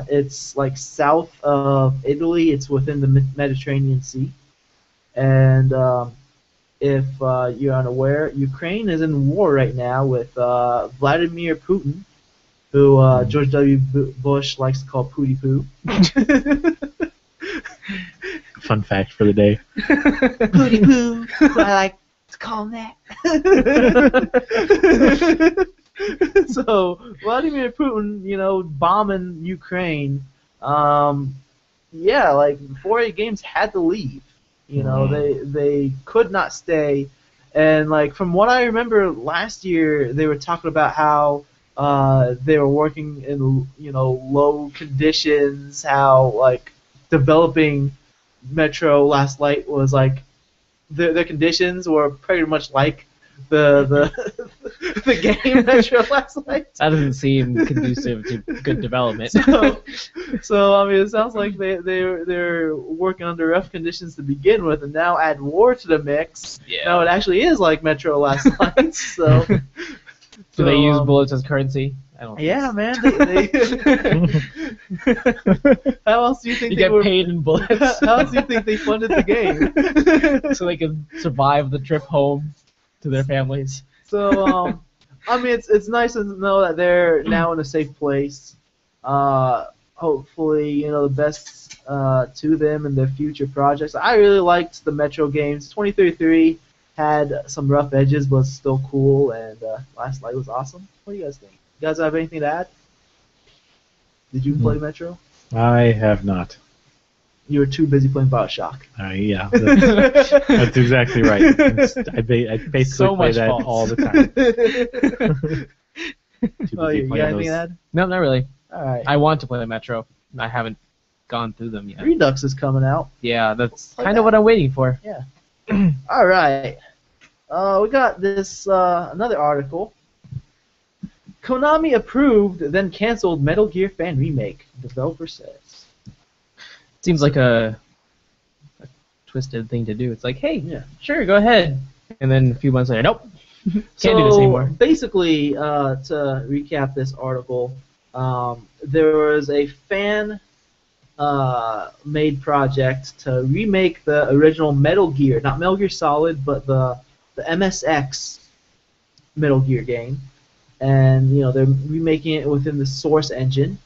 It's like south of Italy. It's within the Mediterranean Sea. And if you're unaware, Ukraine is in war right now with Vladimir Putin, who George W. Bush likes to call Pootie Poo. Fun fact for the day. Pootie Poo, I like to call him that. So Vladimir Putin, bombing Ukraine. Like 4A Games had to leave. They could not stay, and like from what I remember last year, they were talking about how they were working in low conditions, how like developing Metro Last Light was like the conditions were pretty much like the the game Metro Last Light. That doesn't seem conducive to good development. So I mean, it sounds like they're working under rough conditions to begin with, and now add war to the mix. Yeah. Now it actually is like Metro Last Light. So Do they use bullets as currency? I don't. Yeah, man. They how else do you think You they get were? paid in bullets. How else do you think they funded the game? So they can survive the trip home to their families. So I mean, it's nice to know that they're now in a safe place. Hopefully, the best to them and their future projects. I really liked the Metro games. 2033 had some rough edges, but still cool, and Last Light was awesome. What do you guys think? You guys have anything to add? Did you play Metro? I have not. You were too busy playing Bioshock. Yeah, that's exactly right. I basically So play much that fault. all the time. Too Oh, busy you got playing anything to those. add? No, not really. All right. I want to play Metro. I haven't gone through them yet. Redux is coming out. Yeah, that's Play kind that. of what I'm waiting for. All right. We got this another article. Konami approved, then canceled Metal Gear fan remake. Developer says. Seems like a twisted thing to do. It's like, hey, Yeah. sure, go ahead. And then a few months later, nope, can't So do this anymore. basically, to recap this article, there was a fan made project to remake the original Metal Gear, not Metal Gear Solid, but the MSX Metal Gear game, and they're remaking it within the Source engine,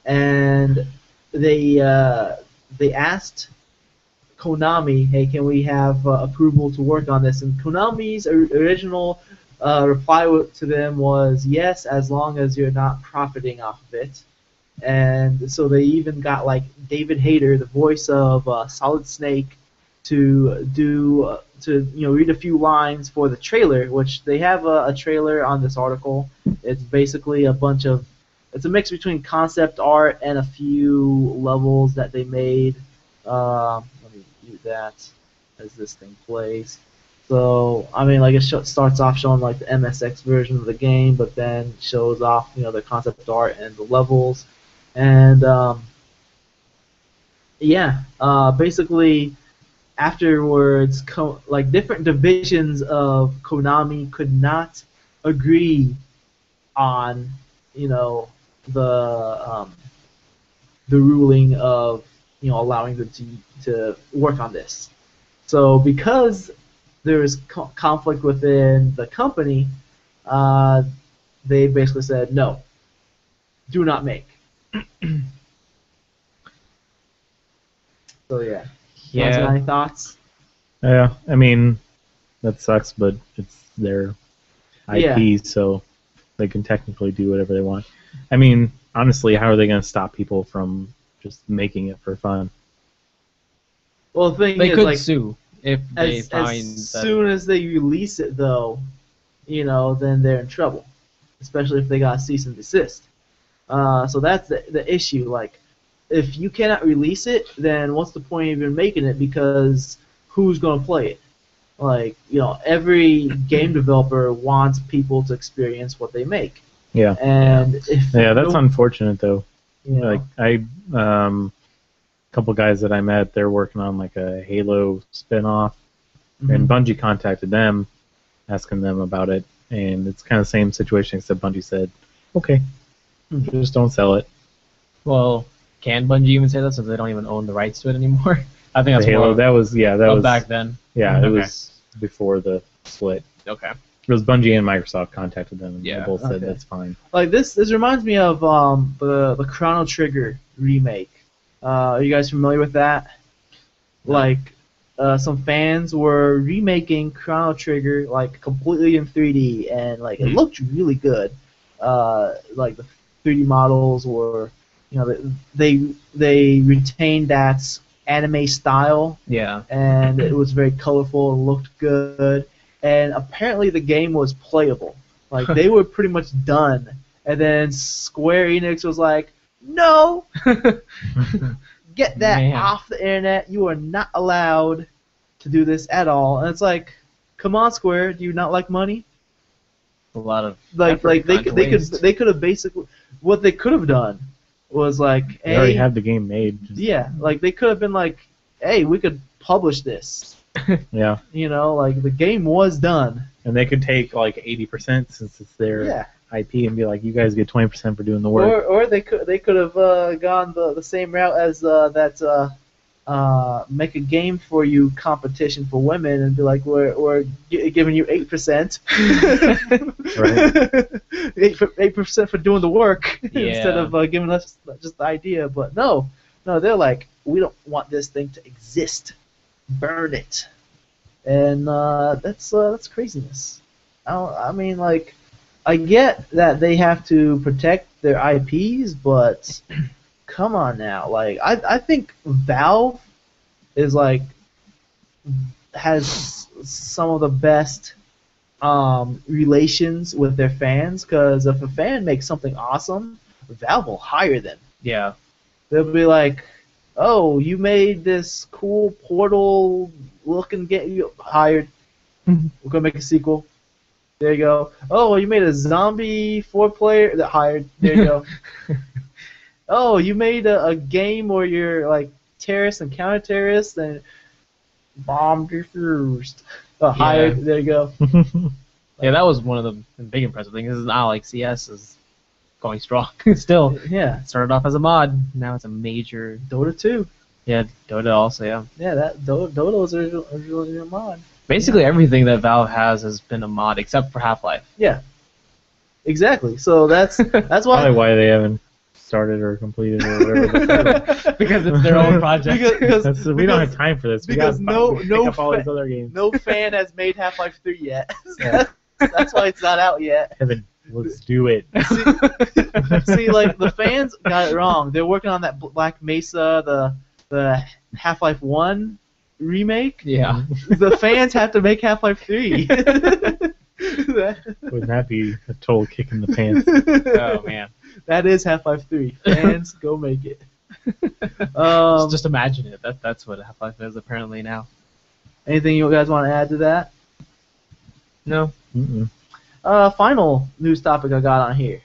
and they asked Konami, hey, can we have approval to work on this? And Konami's original reply to them was yes, as long as you're not profiting off of it. And so they even got like David Hayter, the voice of Solid Snake, to read a few lines for the trailer, which they have a trailer on this article. It's basically it's a mix between concept art and a few levels that they made. Let me do that as this thing plays. So, I mean, like, it starts off showing, like, the MSX version of the game, but then shows off, the concept art and the levels. And, basically, afterwards, like, different divisions of Konami could not agree on, the ruling of, allowing them to work on this. So, because there was conflict within the company, they basically said, no, do not make. So, yeah. You guys got any thoughts? Yeah, I mean, that sucks, but it's their IP, so they can technically do whatever they want. I mean, honestly, how are they going to stop people from just making it for fun? Well, the thing they is, could like, sue if they find as soon as they release it, though, then they're in trouble, especially if they got cease and desist. So that's the issue. Like, if you cannot release it, then what's the point of even making it? Because who's going to play it? Like, every game developer wants people to experience what they make. Yeah. And that's unfortunate, though. Like, couple guys that I met, they're working on like a Halo spin-off, and Bungie contacted them, asking them about it, and it's kind of the same situation, except Bungie said, okay, just don't sell it. Well, can Bungie even say that since they don't even own the rights to it anymore? I think that's Halo. That was back then. Yeah, it was before the split. Okay. It was Bungie and Microsoft contacted them, and they both said that's fine. Like this reminds me of the Chrono Trigger remake. Are you guys familiar with that? Like, some fans were remaking Chrono Trigger like completely in 3D, and like it looked really good. Like the 3D models were, they retained that anime style. Yeah. And it was very colorful and looked good. And apparently the game was playable. Like they were pretty much done. And then Square Enix was like, no! Get that off the internet. You are not allowed to do this at all. And it's like, come on, Square, do you not like money? A lot of they could have basically, what they could have done was like, they already have the game made. Like they could have been like, hey, we could publish this. Yeah. Like the game was done. And they could take like 80% since it's their IP and be like, you guys get 20% for doing the work. Or they could have gone the same route as that make a game for you competition for women and be like, we're giving you 8%. Right. 8% for doing the work instead of giving us just the idea. But no, they're like, we don't want this thing to exist. Burn it. And that's craziness. I mean, like, I get that they have to protect their IPs, but come on now. Like, I think Valve is like has some of the best relations with their fans, because if a fan makes something awesome, Valve will hire them. Yeah. They'll be like, oh, you made this cool Portal looking game, you hired. We're gonna make a sequel. There you go. Oh, you made a zombie 4-player that hired. There you go. Oh, you made a game where you're like terrorists and counter-terrorists and bomb defused. Hired. There you go. Yeah, that was one of the big impressive things. Is now like CS is going strong still. Yeah. It started off as a mod, now it's a major. Dota 2. Yeah, Dota also. Yeah. Yeah, that Dota was originally a mod. Basically everything that Valve has been a mod except for Half-Life. Yeah. Exactly. So that's why. Probably why they haven't started or completed or whatever. Because it's their own project. We don't have time for this. We because got no pick up all fa- these other games. No fan has made Half-Life 3 yet. Yeah. That's why it's not out yet. Kevin, let's do it. See, like the fans got it wrong. They're working on that Black Mesa, the Half-Life 1 remake. Yeah. The fans have to make Half-Life 3. Wouldn't that be a total kick in the pants? Oh man. That is Half-Life 3. Fans, go make it. Just imagine it. That's what Half-Life is apparently now. Anything you guys want to add to that? No. Mm-mm. Final news topic I got on here.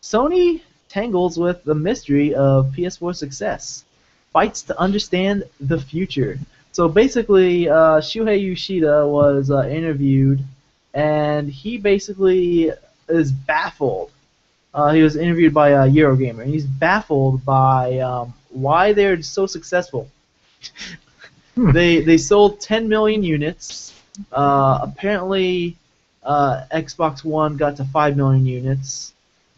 Sony tangles with the mystery of PS4 success. Fights to understand the future. So basically, Shuhei Yoshida was interviewed, and he basically is baffled. He was interviewed by Eurogamer, and he's baffled by why they're so successful. They sold 10 million units. Apparently, Xbox One got to 5 million units.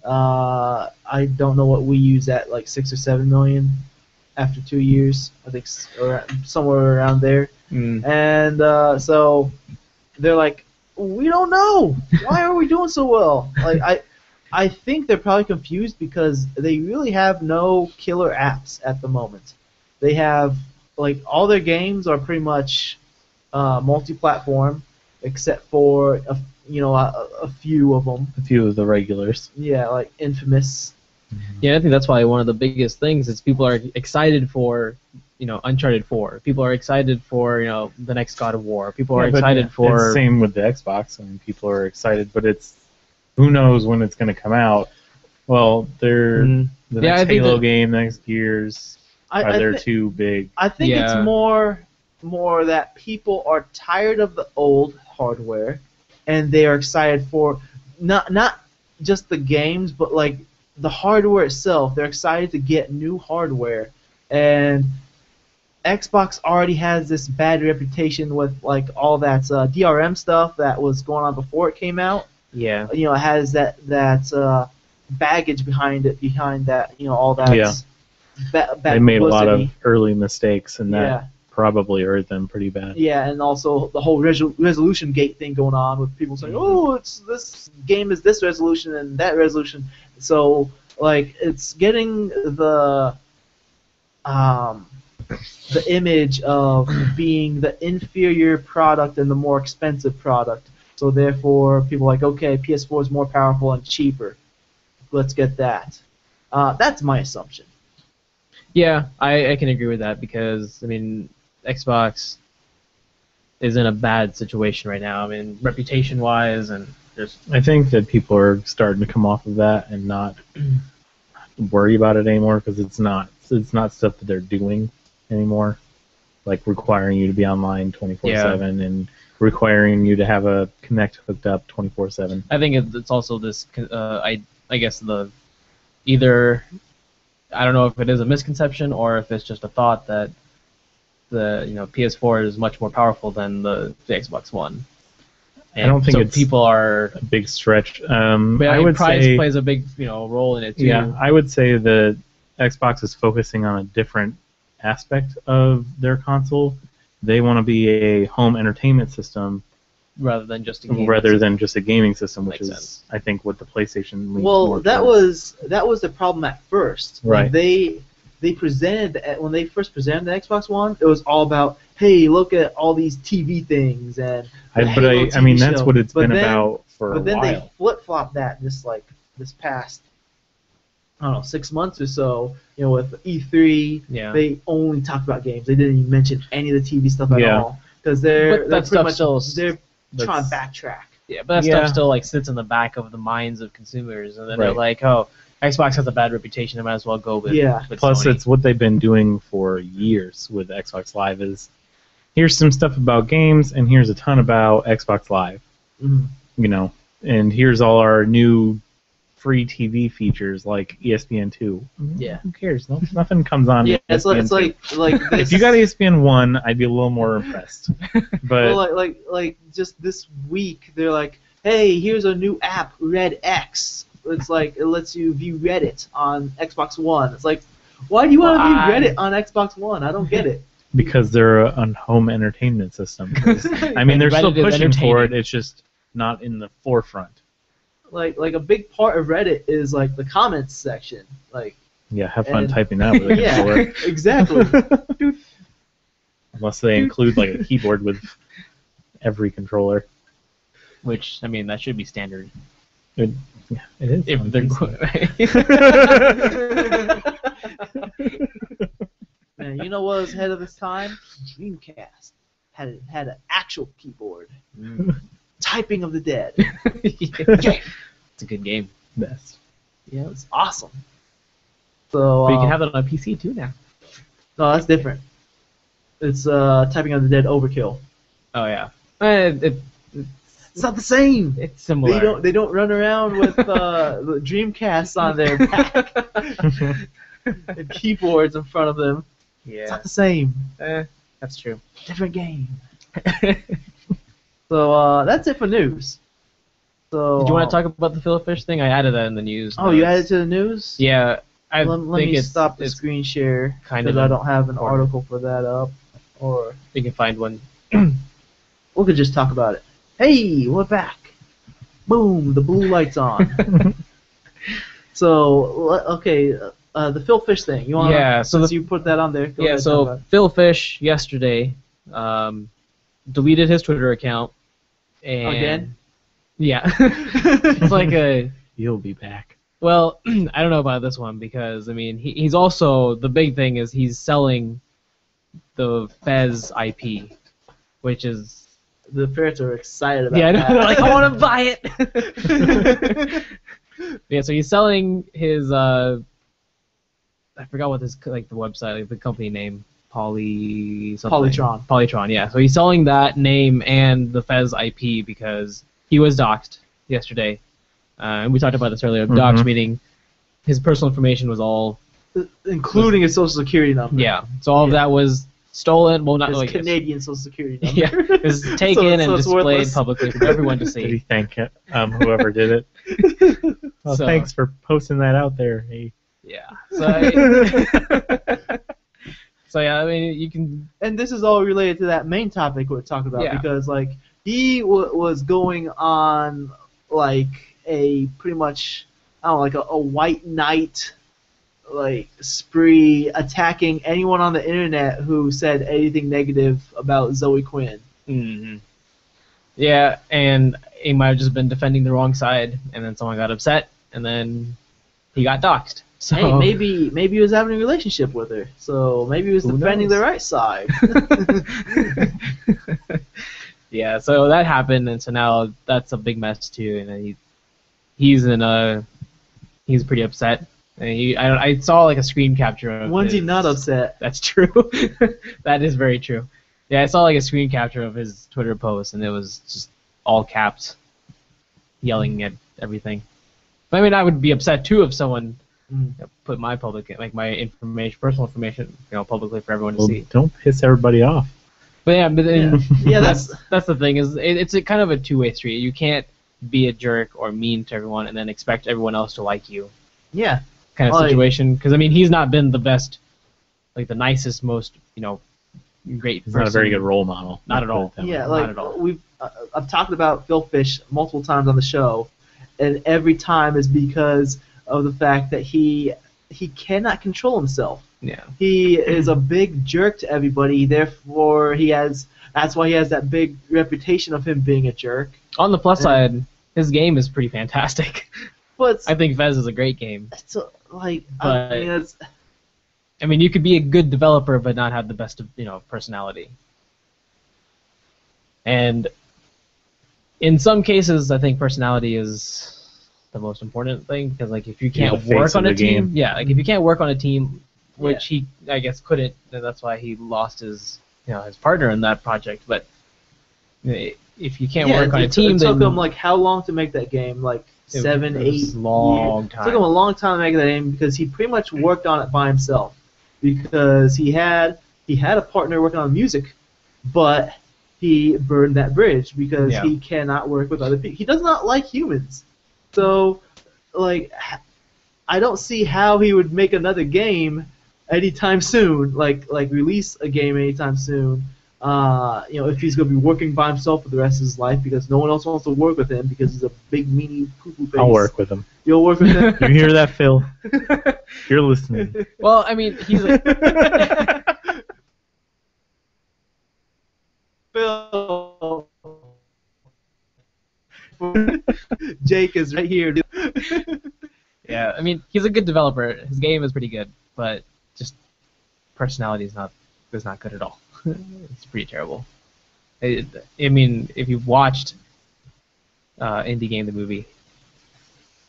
I don't know what Wii U's at, like 6 or 7 million after 2 years. I think or somewhere around there. And so they're like, we don't know. Why are we doing so well? Like I think they're probably confused because they really have no killer apps at the moment. They have like all their games are pretty much multi-platform, except for a few of them. A few of the regulars. Yeah, like Infamous. Yeah, I think that's why one of the biggest things is people are excited for, Uncharted 4. People are excited for, the next God of War. People are excited for. It's same with the Xbox. I mean, people are excited, but it's who knows when it's going to come out. Well, the next Halo game, the next Gears, are too big? I think it's more that people are tired of the old hardware, and they are excited for not just the games, but like the hardware itself. They're excited to get new hardware, and Xbox already has this bad reputation with like all that DRM stuff that was going on before it came out. Yeah. It has that baggage behind that. All that. Yeah. They made a lot of early mistakes, and that probably hurt them pretty bad. Yeah, and also the whole resolution gate thing going on with people saying, "Oh, this game is this resolution and that resolution." So like it's getting the image of being the inferior product and the more expensive product. So therefore, people are like, okay, PS4 is more powerful and cheaper. Let's get that. That's my assumption. Yeah, I can agree with that because, I mean, Xbox is in a bad situation right now. I mean, reputation-wise and just... I think that people are starting to come off of that and not worry about it anymore because it's not stuff that they're doing anymore, like requiring you to be online 24/7 and requiring you to have a Kinect hooked up 24/7. I think it's also this. I guess either I don't know if it is a misconception or if it's just a thought that the PS4 is much more powerful than the Xbox One. And I don't think it's people are a big stretch. But I would price say plays a big role in it too. Yeah, I would say that Xbox is focusing on a different aspect of their console. They want to be a home entertainment system rather than just a gaming system. Which is, I think, what the PlayStation leans Well, more that towards. was the problem at first. Right. Like they presented when they first presented the Xbox One, it was all about, hey, look at all these TV things and. I mean, that's what it's been about for a while. But then they flip-flopped that this past, I don't know, 6 months or so. With E3, they only talked about games. They didn't even mention any of the TV stuff at all because they're trying to backtrack. Yeah, but that stuff still like sits in the back of the minds of consumers, and then they're like, oh, Xbox has a bad reputation. I might as well go with Plus, Sony. It's what they've been doing for years with Xbox Live. Is here's some stuff about games, and here's a ton about Xbox Live. Mm-hmm. And here's all our new free TV features like ESPN2. Yeah. Who cares? Nothing comes on. Yeah, it's like this. If you got ESPN1, I'd be a little more impressed. But like just this week, they're like, hey, here's a new app, Red X, it's like it lets you view Reddit on Xbox One. It's like, why do you want to view Reddit on Xbox One? I don't get it. Because they're a home entertainment system. I mean, they're still Reddit is pushing for it. entertaining. It's just not in the forefront. Like a big part of Reddit is like the comments section. Like, Yeah, have fun And- typing that with a yeah, controller. exactly. Unless they include like a keyboard with every controller. Which, I mean, that should be standard. It is. If on they're PC. Man, you know what was ahead of its time? Dreamcast had an actual keyboard. Typing of the Dead. It's a good game. Best. Yeah, it was awesome. So But you can have that on PC too now. no, that's different. It's Typing of the Dead Overkill. Oh yeah. It's not the same. It's similar. They don't run around with the Dreamcast on their back and keyboards in front of them. It's Yeah. not the same. That's true. Different game. So that's it for news. So Did you want to talk about the Philfish thing? I added that in the news. Oh, you added to the news? Yeah. I Let think me it's, stop the it's screen share kind because of I don't have an important. article for that up. Or You can find one. we could just talk about it. Hey, we're back. Boom, the blue light's on. So okay, the Phil Fish thing. You want? Yeah, so since the- you put that on there. Go Yeah, ahead, talk so about it. Phil Fish yesterday deleted his Twitter account. And Again? Yeah. It's like a... You'll be back. Well, I don't know about this one because, I mean, he's also... The big thing is he's selling the Fez IP, which is... The ferrets are excited about Yeah, I know. that. They're like, I want to buy it! Yeah, so he's selling his... I forgot what this... Like, the website, like, the company name. Polytron. Polytron, yeah. So he's selling that name and the Fez IP because he was doxxed yesterday. And we talked about this earlier. Doxxed meaning his personal information was all... Including his social security number. Yeah. So all of that was stolen. Well, not His like... Canadian social security number. Yeah. It was taken and so it's displayed worthless. publicly for everyone to Did he see. thank whoever did it? Well, So- thanks for posting that out there. Hey. Yeah. So yeah, I mean, you can... And this is all related to that main topic we're talking about Yeah. because like he was going on like a pretty much I don't know, like a white knight like spree attacking anyone on the internet who said anything negative about Zoe Quinn. hmm Yeah, and he might have just been defending the wrong side, and then someone got upset, and then he got doxxed. So Hey, maybe he was having a relationship with her, so maybe he was Who defending knows? the right side. Yeah, so that happened, and so now that's a big mess too, and then he's pretty upset. And I saw like a screen capture of When's he his- not upset? That's true. That is very true. Yeah, I saw like a screen capture of his Twitter post, and it was just all caps, yelling at everything. I mean, I would be upset too if someone put my my information, personal information, publicly for everyone to Well, see. don't piss everybody off. But yeah, but then, Yeah, that's the thing is it's a kind of a two-way street. You can't be a jerk or mean to everyone and then expect everyone else to like you. Yeah. Kind of Like- situation. Because I mean, he's not been the best, like the nicest, most great. He's not a very good role model. Not at all. Yeah, Not like at all. I've talked about Phil Fish multiple times on the show, and every time is because of the fact that he cannot control himself. Yeah. He is a big jerk to everybody. Therefore, that's why he has that big reputation of him being a jerk. On the plus side, his game is pretty fantastic. But I think Fez is a great game. it's like But- I mean, it's, I mean, you could be a good developer but not have the best of personality. And in some cases, I think personality is the most important thing because, like, if you You're can't the face work on of a the team, game. yeah, like if you can't work on a team, which he, I guess, couldn't, and that's why he lost his, his partner in that project. But if you can't work on a team, it then took him like how long to make that game? Like It 7, was 8 a long years. time. It took him a long time to make that game because he pretty much worked on it by himself. Because he had a partner working on music, but he burned that bridge because Yeah. he cannot work with other people. He does not like humans. So like, I don't see how he would make another game anytime soon. Like release a game anytime soon. If he's gonna be working by himself for the rest of his life because no one else wants to work with him because he's a big meanie poo-poo face. I'll work with him. You'll work with him. You hear that, Phil? You're listening. Well, I mean, he's Phil. Jake is right here. yeah. I mean, he's a good developer. His game is pretty good, but just personality is not good at all. It's pretty terrible. I mean, if you've watched Indie Game the movie,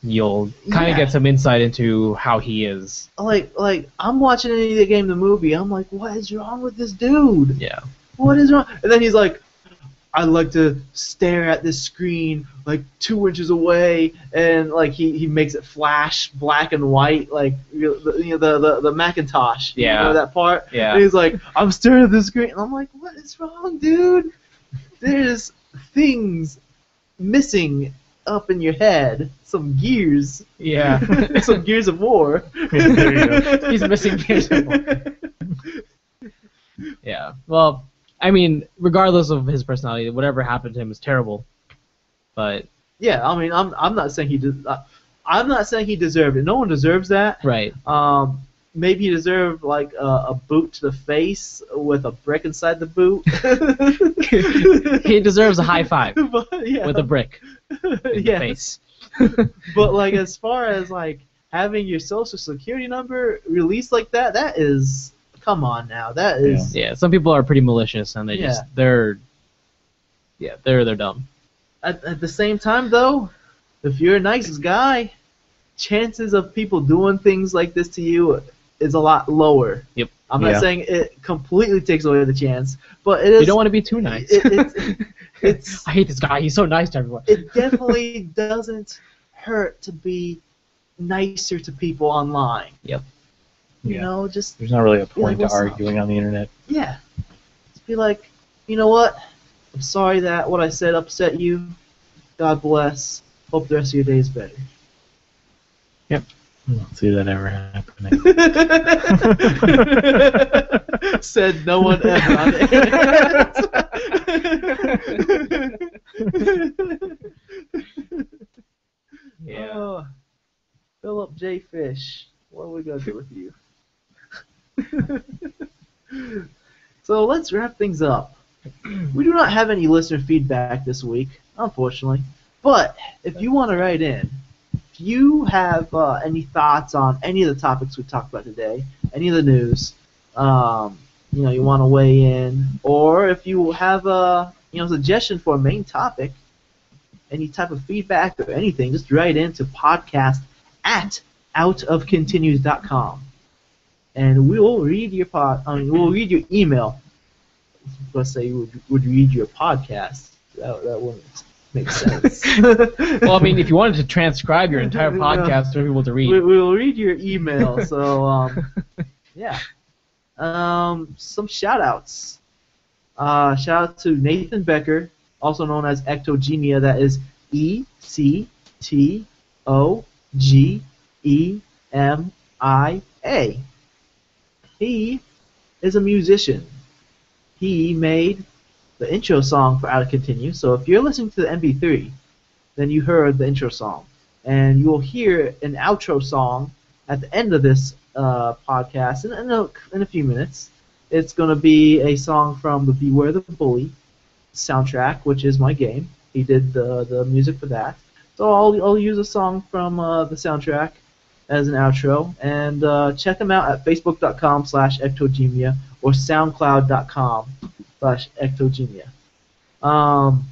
you'll kind of get some insight into how he is. Like I'm watching Indie Game the movie. I'm like, what is wrong with this dude? Yeah. What is wrong? And then he's like, I like to stare at this screen like 2 inches away, and like he makes it flash black and white, like the Macintosh. Yeah. You know that part? Yeah. And he's like, I'm staring at the screen, and I'm like, what is wrong, dude? There's things missing up in your head. Some gears. Yeah. Some gears of war. There you go. He's missing gears of war. Yeah. Well, I mean, regardless of his personality, whatever happened to him is terrible. But yeah, I mean, I'm not saying I'm not saying he deserved it. No one deserves that. right. Maybe he deserved like a boot to the face with a brick inside the boot. He deserves a high five But, yeah. with a brick in the Yes. face. But like as far as like having your social security number released like that, that is, come on now, that is. Yeah, some people are pretty malicious and they're dumb. At the same time though, if you're a nice guy, chances of people doing things like this to you is a lot lower. Yep. I'm not saying it completely takes away the chance, but it is. You don't want to be too nice. It's I hate this guy. He's so nice to everyone. it definitely doesn't hurt to be nicer to people online. Yep. You Yeah. know, just There's not really a like, point to what's up? arguing on the internet. yeah. Just be like, you know what? I'm sorry that what I said upset you. God bless. Hope the rest of your day is better. I don't see that ever happening. Said no one ever on the internet. Yeah. Oh, Philip J. Fish, what are we gonna do with you? So let's wrap things up. We do not have any listener feedback this week, unfortunately. But if you want to write in, if you have any thoughts on any of the topics we talked about today, any of the news, you want to weigh in, or if you have a suggestion for a main topic, any type of feedback or anything, just write in to podcast@outofcontinues.com, and we will read your we'll read your email. Let's say we would read your podcast. That wouldn't make sense. Well, I mean, if you wanted to transcribe your entire podcast for people to read. We'll read your email. So yeah. Some shout-outs. Shout out to Nathan Becker, also known as Ectogenia. That is ECTOGEMIA. He is a musician. He made the intro song for Out of Continue. So if you're listening to the MP3, then you heard the intro song. And you will hear an outro song at the end of this podcast in a few minutes. It's going to be a song from the Beware the Bully soundtrack, which is my game. He did the music for that. So I'll use a song from the soundtrack as an outro. And check him out at facebook.com/ectogemia or soundcloud.com/ectogemia. I'll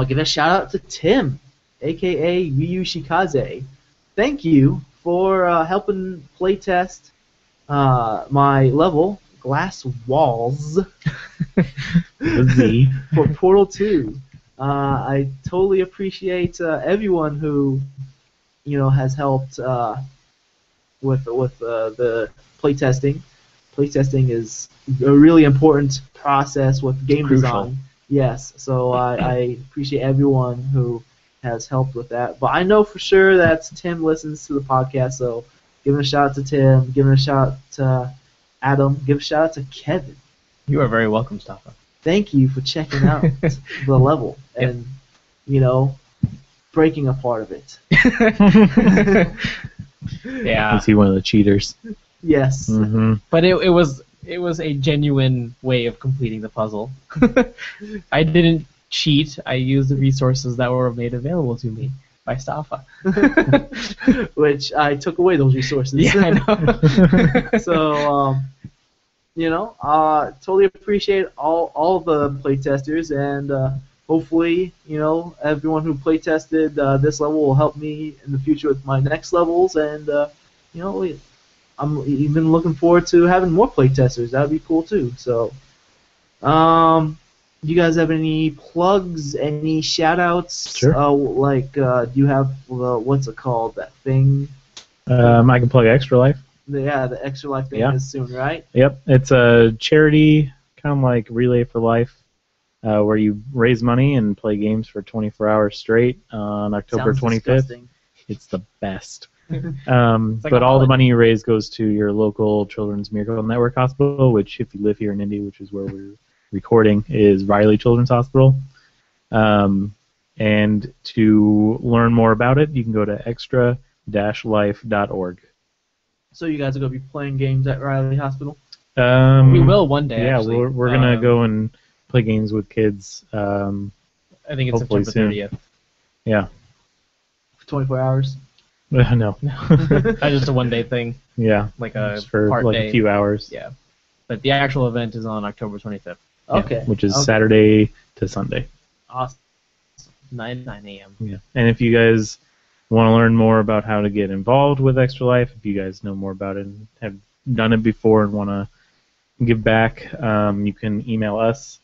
give a shout out to Tim, aka Ryu Shikaze. Thank you for helping playtest my level, Glass Walls, for Portal 2. I totally appreciate everyone who has helped with the playtesting. Playtesting is a really important process with game Crucial. design. Yes, so I appreciate everyone who has helped with that. But I know for sure that Tim listens to the podcast, so giving a shout out to Tim, giving a shout out to Adam, give a shout out to Kevin. You are very welcome, Staffa. Thank you for checking out the level and, breaking a part of it. Yeah. Is he one of the cheaters? Yes. Mm-hmm. But it was a genuine way of completing the puzzle. I didn't cheat. I used the resources that were made available to me by Staffa. Which I took away those resources. Yeah, I know. So, totally appreciate all the playtesters, and hopefully, everyone who playtested this level will help me in the future with my next levels, and I'm even looking forward to having more playtesters. That'd be cool too. So, you guys have any plugs, any shout-outs? Sure. Do you have what's it called? That thing? I can plug Extra Life. The Extra Life thing is soon, right? Yep, it's a charity, kind of like Relay for Life, where you raise money and play games for 24 hours straight on October Sounds 25th. disgusting. It's the best. like But a all the holiday. money you raise goes to your local Children's Miracle Network Hospital, which, if you live here in Indy, which is where we're recording, is Riley Children's Hospital. And to learn more about it, you can go to extra-life.org. So you guys are gonna be playing games at Riley Hospital? We will one day. Yeah, actually. we're gonna go and play games with kids. I think it's hopefully September soon. 30th. Yeah. For 24 hours? No. That's just a one-day thing, Yeah. like a Just for part like day. a few hours. Yeah, but the actual event is on October 25th. Yeah, Okay. which is Okay. Saturday to Sunday. Awesome. 9 a.m. Yeah. And if you guys want to learn more about how to get involved with Extra Life, if you guys know more about it and have done it before and want to give back, you can email us.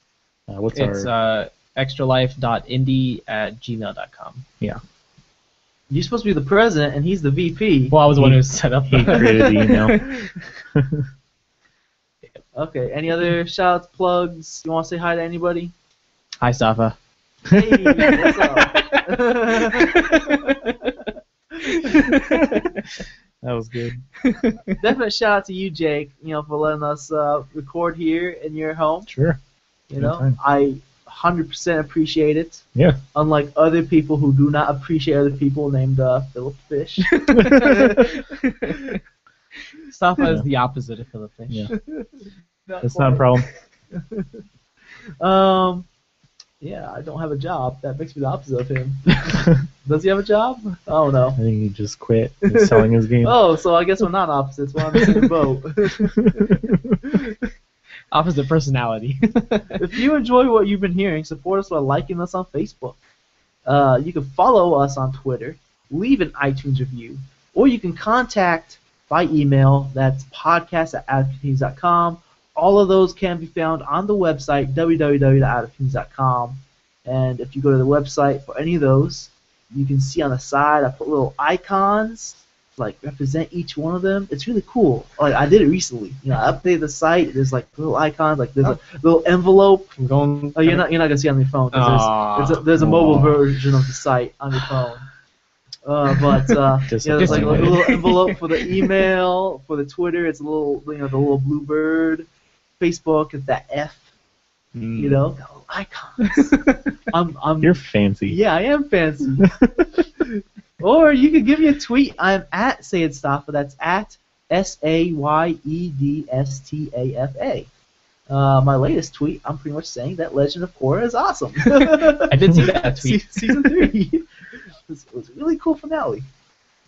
What's It's our... extralife.indie@gmail.com. Yeah. You're supposed to be the president, and he's the VP. Well, I was the one who set up. He created the email. Okay. Any other shout-outs, plugs? You want to say hi to anybody? Hi, Staffa. Hey, what's up? That was good. Definite shout-out to you, Jake, for letting us record here in your home. Sure. Anytime. I 100% appreciate it. Yeah. Unlike other people who do not appreciate other people named Philip Fish. Staffa is the opposite of Philip Fish. Yeah. That's not a problem. Yeah, I don't have a job. That makes me the opposite of him. Does he have a job? Oh no. I think he just quit selling his game. Oh, so I guess we're not opposites. We're on the same boat. Opposite personality. If you enjoy what you've been hearing, support us by liking us on Facebook. You can follow us on Twitter, leave an iTunes review, or you can contact by email. That's podcast@outofteens.com. All of those can be found on the website, www.outofteens.com. And if you go to the website for any of those, you can see on the side I put little icons like represent each one of them. It's really cool. Like I did it recently. I updated the site. There's like little icons. Like there's a little envelope. I'm going. Oh, you're not gonna see it on your phone. 'Cause there's a mobile version of the site on your phone. There's like a little envelope for the email, for the Twitter. It's a little, the little blue bird. Facebook is that F. Got little icons. You're fancy. Yeah, I am fancy. Or you could give me a tweet. I'm at Sayed Staffa. That's at SAYEDSTAFA. My latest tweet, I'm pretty much saying that Legend of Korra is awesome. I did see that tweet. Season 3. It was a really cool finale.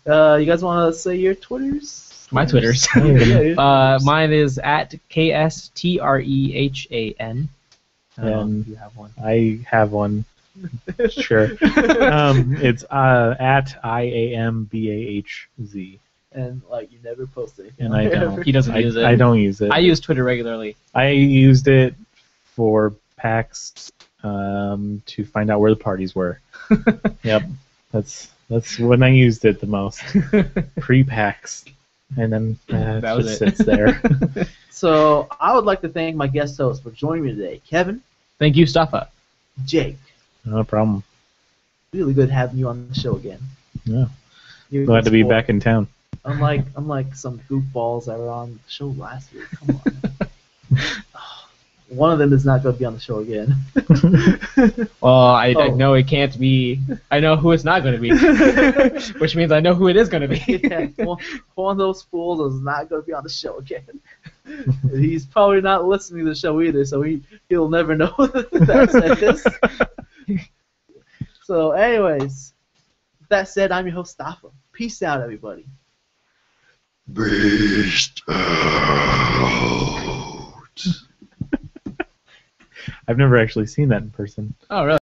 You guys want to say your Twitters? My Twitters. Yeah. Mine is at KSTREHAN. And You have one. I have one. Sure. It's at IAMBAHZ. And you never post it. And I don't. He doesn't use it. I don't use it. I use Twitter regularly. I used it for PAX to find out where the parties were. Yep. That's when I used it the most. Pre-PAX. And then it That was just it. sits there. So I would like to thank my guest hosts for joining me today. Kevin, Thank you, Staffa. Jake, No problem. really good having you on the show again. Yeah. You're a Glad good to be sport. back in town. Unlike some goofballs that were on the show last week. Come on. One of them is not going to be on the show again. Well, I Oh. know it can't be. I know who it's not going to be, which means I know who it is going to be. Yeah, one of those fools is not going to be on the show again. He's probably not listening to the show either, so he'll never know that said this. So, anyways, with that said, I'm your host, Stafa. Peace out, everybody. Beast out. I've never actually seen that in person. Oh, really?